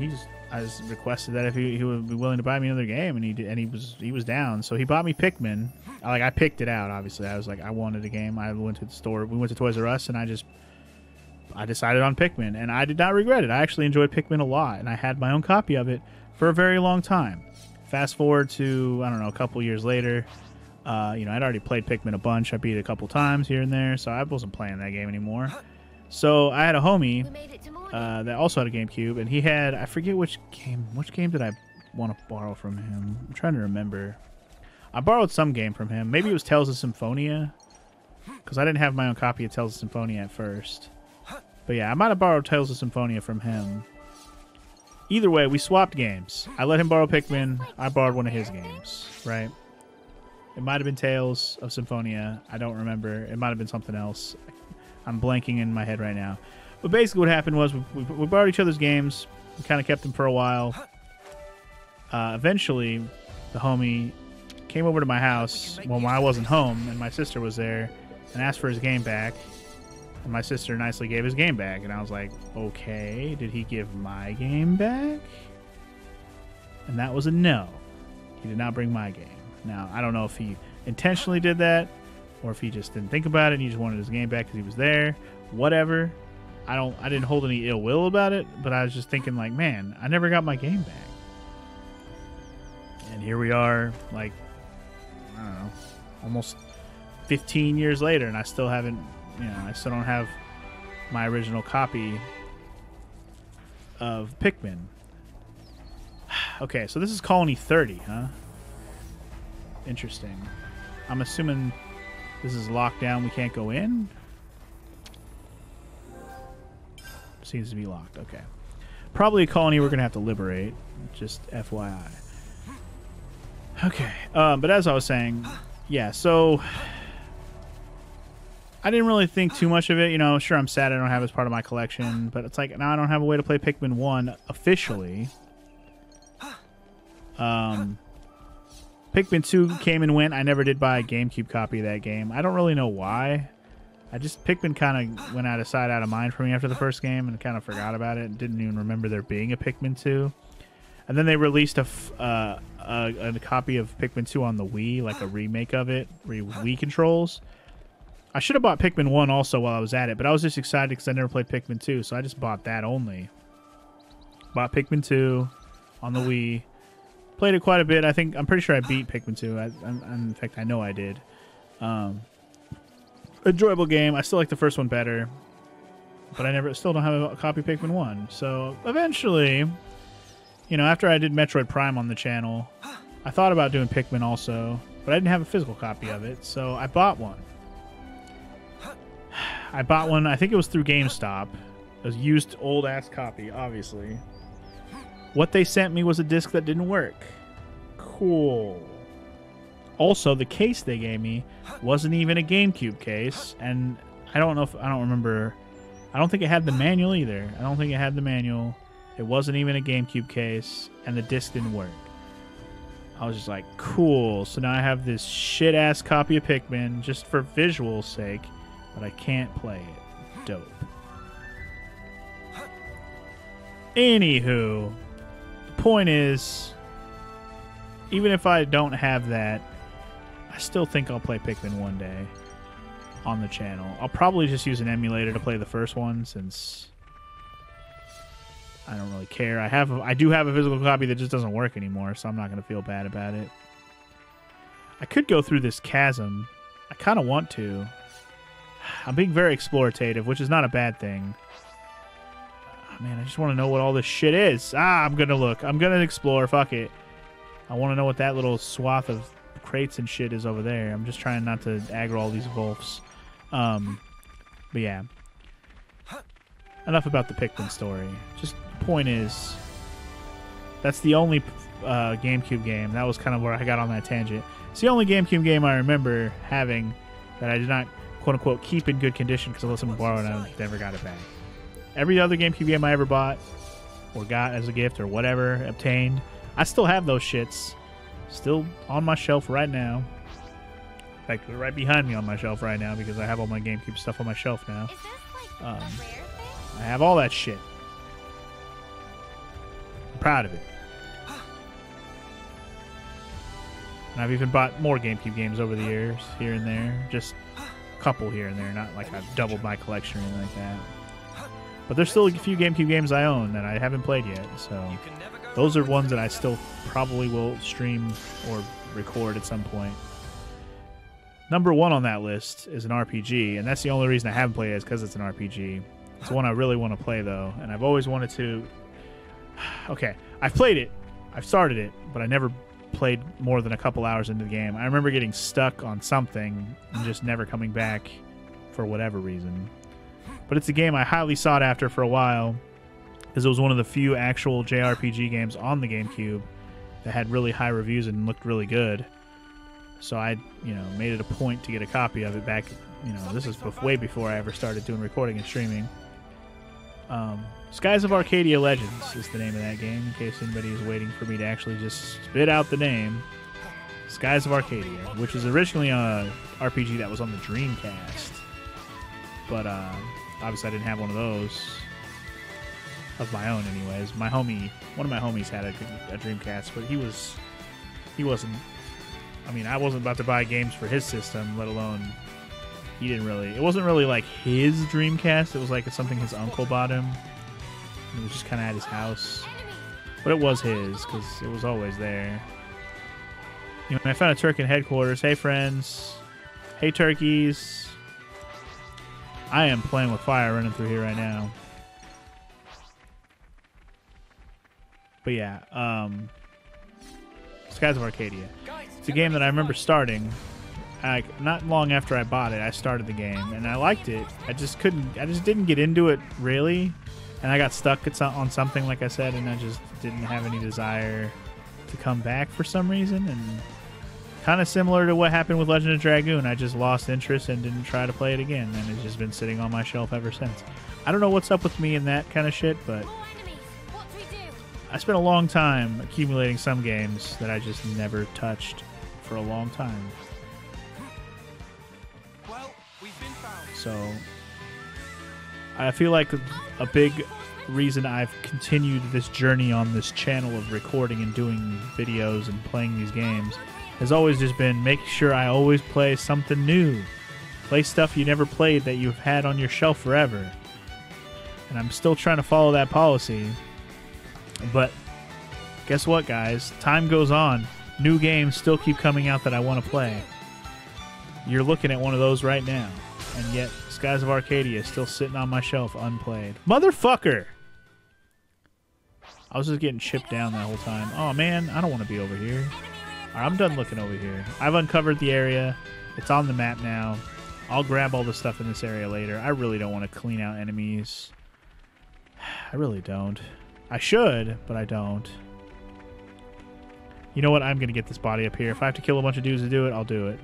I just requested that if he would be willing to buy me another game, and he was down. So he bought me Pikmin. I picked it out. Obviously, I was like, I wanted a game. I went to the store. We went to Toys R Us, and I decided on Pikmin, and I did not regret it. I actually enjoyed Pikmin a lot, and I had my own copy of it for a very long time. Fast forward to, I don't know, a couple years later. I'd already played Pikmin a bunch. I beat it a couple times here and there, so I wasn't playing that game anymore. So I had a homie that also had a GameCube, and he had, I forget which game did I want to borrow from him? I'm trying to remember. I borrowed some game from him. Maybe it was Tales of Symphonia, because I didn't have my own copy of Tales of Symphonia at first. But yeah, I might have borrowed Tales of Symphonia from him. Either way, we swapped games. I let him borrow Pikmin. I borrowed one of his games, right? It might have been Tales of Symphonia. I don't remember. It might have been something else. I'm blanking in my head right now. But basically what happened was we borrowed each other's games. We kind of kept them for a while. Eventually, the homie came over to my house when I wasn't home, and my sister was there, and asked for his game back. And my sister nicely gave his game back, and I was like, okay, did he give my game back? And that was a no. He did not bring my game. Now, I don't know if he intentionally did that, or if he just didn't think about it and he just wanted his game back because he was there. Whatever. I didn't hold any ill will about it, but I was just thinking like, man, I never got my game back. And here we are, like, I don't know, almost 15 years later, and I still haven't, I still don't have my original copy of Pikmin. Okay, so this is Colony 30, huh? Interesting. I'm assuming this is locked down. We can't go in? Seems to be locked. Okay. Probably a colony we're going to have to liberate. Just FYI. Okay. But as I was saying, yeah, so I didn't really think too much of it. Sure, I'm sad I don't have it as part of my collection, but it's like now I don't have a way to play Pikmin 1 officially. Pikmin 2 came and went. I never did buy a GameCube copy of that game. I don't really know why. Pikmin kind of went out of sight, out of mind for me after the first game and kind of forgot about it and didn't even remember there being a Pikmin 2. And then they released a copy of Pikmin 2 on the Wii, like a remake of it, Wii controls. I should have bought Pikmin 1 also while I was at it, but I was just excited because I never played Pikmin 2, so I just bought that only. Bought Pikmin 2 on the Wii. Played it quite a bit. I'm pretty sure I beat Pikmin 2. In fact, I know I did. Enjoyable game. I still like the first one better, but I still don't have a copy of Pikmin 1. So eventually, after I did Metroid Prime on the channel, I thought about doing Pikmin also, but I didn't have a physical copy of it, so I bought one. I think it was through GameStop. It was a used old-ass copy, obviously. What they sent me was a disc that didn't work. Cool. Also, the case they gave me wasn't even a GameCube case, and I don't remember. I don't think it had the manual either. I don't think it had the manual. It wasn't even a GameCube case, and the disc didn't work. I was just like, cool. So now I have this shit-ass copy of Pikmin just for visual's sake, but I can't play it. Dope. Anywho, the point is, even if I don't have that, I still think I'll play Pikmin one day on the channel. I'll probably just use an emulator to play the first one since I don't really care. I do have a physical copy that just doesn't work anymore, so I'm not going to feel bad about it. I could go through this chasm. I kind of want to. I'm being very explorative, which is not a bad thing. Oh, man, I just want to know what all this shit is. I'm going to look. I'm going to explore. Fuck it. I want to know what that little swath of crates and shit is over there. I'm just trying not to aggro all these wolves. But yeah. Enough about the Pikmin story. Just the point is, that's the only GameCube game. That was kind of where I got on that tangent. It's the only GameCube game I remember having that I did not, quote-unquote, keep in good condition because I let someone borrow it and I never got it back. Every other GameCube game I ever bought or got as a gift or whatever, obtained, I still have those shits. Still on my shelf right now. In fact, they're right behind me on my shelf right now because I have all my GameCube stuff on my shelf now. Is this like a rare thing? I have all that shit. I'm proud of it. And I've even bought more GameCube games over the years, here and there. Just a couple here and there, not like I've doubled my collection or anything like that. But there's still a few GameCube games I own that I haven't played yet, so those are ones that I still probably will stream or record at some point. Number one on that list is an RPG, and that's the only reason I haven't played it is because it's an RPG. It's one I really want to play, though, and I've always wanted to... Okay, I've played it. I've started it, but I never played more than a couple hours into the game. I remember getting stuck on something and just never coming back for whatever reason. But it's a game I highly sought after for a while because it was one of the few actual JRPG games on the GameCube that had really high reviews and looked really good. So I, made it a point to get a copy of it back. This is way before I ever started doing recording and streaming. Skies of Arcadia Legends is the name of that game, in case anybody is waiting for me to actually just spit out the name. Skies of Arcadia, which is originally a RPG that was on the Dreamcast. But obviously I didn't have one of those. Of my own, anyways. One of my homies had a Dreamcast, but he wasn't... I wasn't about to buy games for his system, let alone... It wasn't really like his Dreamcast. It was like something his uncle bought him. It was just kind of at his house. But it was his, because it was always there. I found a Turk in headquarters. Hey, friends. Hey, turkeys. I am playing with fire running through here right now. But yeah, Skies of Arcadia. It's a game that I remember starting. Not long after I bought it, I started the game, and I liked it. I just didn't get into it, really. And I got stuck on something, like I said, and I just didn't have any desire to come back for some reason. And kind of similar to what happened with Legend of Dragoon, I just lost interest and didn't try to play it again, and it's just been sitting on my shelf ever since. I don't know what's up with me and that kind of shit, but I spent a long time accumulating some games that I just never touched for a long time. So I feel like a big reason I've continued this journey on this channel of recording and doing videos and playing these games has always just been make sure I always play something new. Play stuff you never played that you've had on your shelf forever. And I'm still trying to follow that policy. But guess what, guys? Time goes on. New games still keep coming out that I want to play. You're looking at one of those right now. And yet, Skies of Arcadia is still sitting on my shelf unplayed. Motherfucker! I was just getting chipped down that whole time. Oh, man, I don't want to be over here. All right, I'm done looking over here. I've uncovered the area. It's on the map now. I'll grab all the stuff in this area later. I really don't want to clean out enemies. I really don't. I should, but I don't. You know what? I'm gonna get this body up here. If I have to kill a bunch of dudes to do it, I'll do it.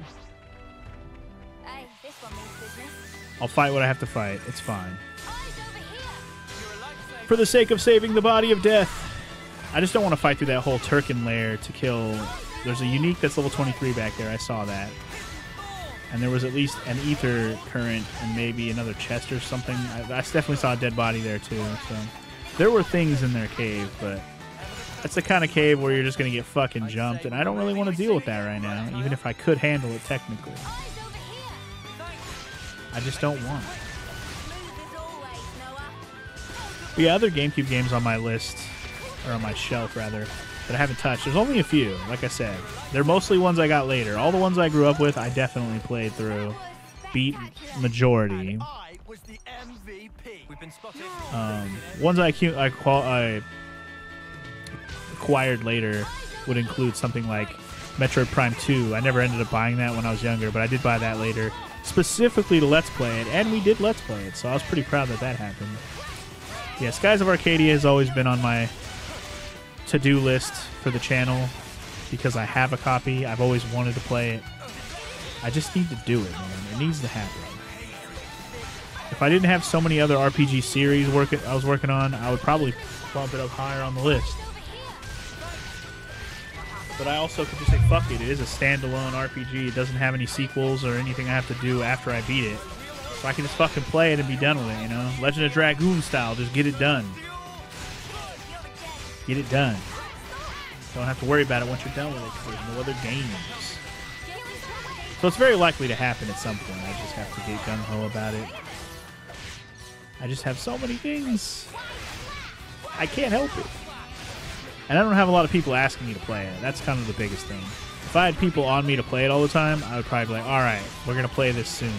Hey, this one means business. I'll fight what I have to fight. It's fine. Eyes over here. For the sake of saving the body of death. I just don't want to fight through that whole Turkin lair to kill... There's a unique that's level 23 back there. I saw that. And there was at least an ether current and maybe another chest or something. I definitely saw a dead body there too. So there were things in their cave, but that's the kind of cave where you're just going to get fucking jumped, and I don't really want to deal with that right now, even if I could handle it technically. I just don't want it. Smooth as always, Noah. But yeah, other GameCube games on my list, or on my shelf rather, that I haven't touched. There's only a few, like I said. They're mostly ones I got later. All the ones I grew up with, I definitely played through. Beat majority. I was the MVP. We've been spotted. Ones I acquired later would include something like Metroid Prime 2. I never ended up buying that when I was younger, but I did buy that later, specifically to Let's Play it, and we did Let's Play it, so I was pretty proud that that happened. Yeah, Skies of Arcadia has always been on my to-do list for the channel because I have a copy. I've always wanted to play it. I just need to do it, man. It needs to happen. If I didn't have so many other RPG series I was working on, I would probably bump it up higher on the list. But I also could just say, fuck it. It is a standalone RPG. It doesn't have any sequels or anything I have to do after I beat it. So I can just fucking play it and be done with it, you know? Legend of Dragoon style. Just get it done. Get it done. Don't have to worry about it once you're done with it because there's no other games. So it's very likely to happen at some point. I just have to get gung-ho about it. I just have so many things. I can't help it. And I don't have a lot of people asking me to play it. That's kind of the biggest thing. If I had people on me to play it all the time, I would probably be like, alright, we're going to play this soon.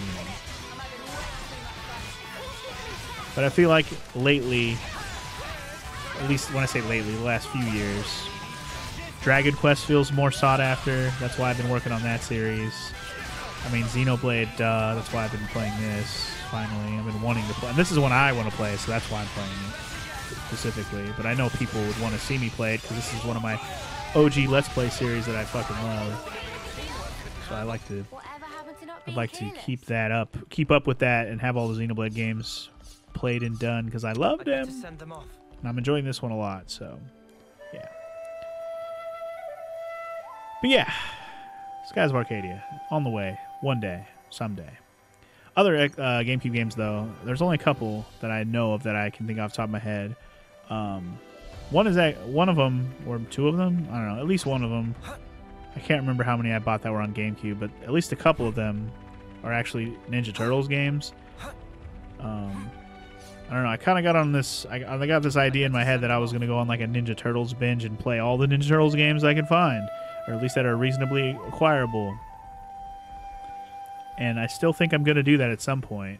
But I feel like lately, at least when I say lately, the last few years, Dragon Quest feels more sought after. That's why I've been working on that series. I mean, Xenoblade, that's why I've been playing this, finally. I've been wanting to play. And this is one I want to play, so that's why I'm playing it specifically. But I know people would want to see me play it because this is one of my OG Let's Play series that I fucking love. So I like to... I'd like to keep up with that, and have all the Xenoblade games played and done because I love them. And I'm enjoying this one a lot, so yeah. But yeah, Skies of Arcadia on the way, one day, someday. Other GameCube games though, there's only a couple that I know of that I can think off the top of my head. One of them or two of them, I don't know, at least one of them. I can't remember how many I bought that were on GameCube, but at least a couple of them are actually Ninja Turtles games. I don't know. I kind of got on this. I got this idea in my head that I was going to go on like a Ninja Turtles binge and play all the Ninja Turtles games I could find, or at least that are reasonably acquirable. And I still think I'm going to do that at some point.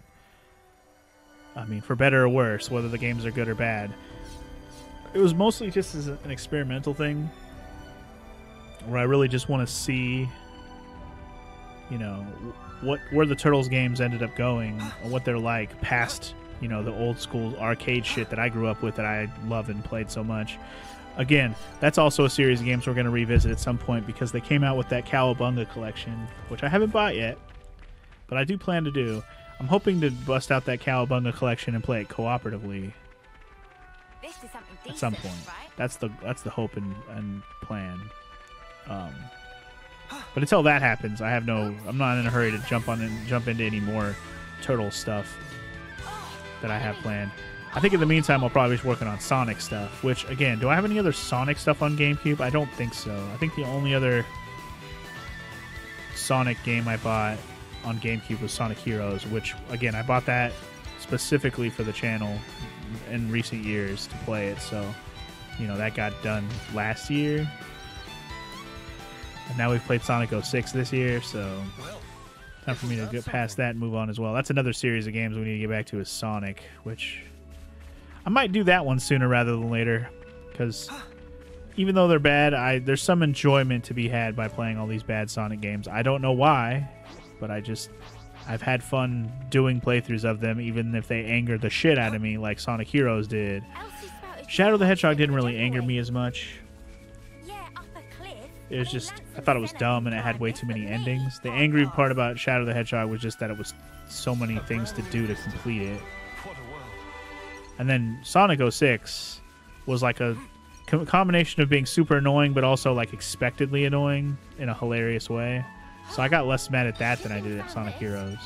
I mean, for better or worse, whether the games are good or bad. It was mostly just as an experimental thing, where I really just want to see, you know, where the Turtles games ended up going, or what they're like past, you know, the old school arcade shit that I grew up with that I loved and played so much. Again, that's also a series of games we're going to revisit at some point because they came out with that Cowabunga collection, which I haven't bought yet, but I do plan to do. I'm hoping to bust out that Cowabunga collection and play it cooperatively This is something decent, at some point. right? That's the hope and plan. But until that happens, I'm not in a hurry to jump into any more Turtle stuff that I have planned. I think in the meantime I'll probably be working on Sonic stuff, which again, do I have any other Sonic stuff on GameCube? I don't think so. I think the only other Sonic game I bought on GameCube was Sonic Heroes, which again, I bought that specifically for the channel in recent years to play it, so you know, that got done last year. And now we've played Sonic 06 this year, so time for me to get past that and move on as well. That's another series of games we need to get back to is Sonic, which I might do that one sooner rather than later, because even though they're bad, there's some enjoyment to be had by playing all these bad Sonic games. I don't know why, but I've had fun doing playthroughs of them, even if they anger the shit out of me like Sonic Heroes did. Shadow the Hedgehog didn't really anger me as much. Yeah, up a cliff. it was just, I thought it was dumb and it had way too many endings. The angry part about Shadow the Hedgehog was just that it was so many things to do to complete it. And then Sonic 06 was like a combination of being super annoying but also like expectedly annoying in a hilarious way. So I got less mad at that than I did at Sonic Heroes.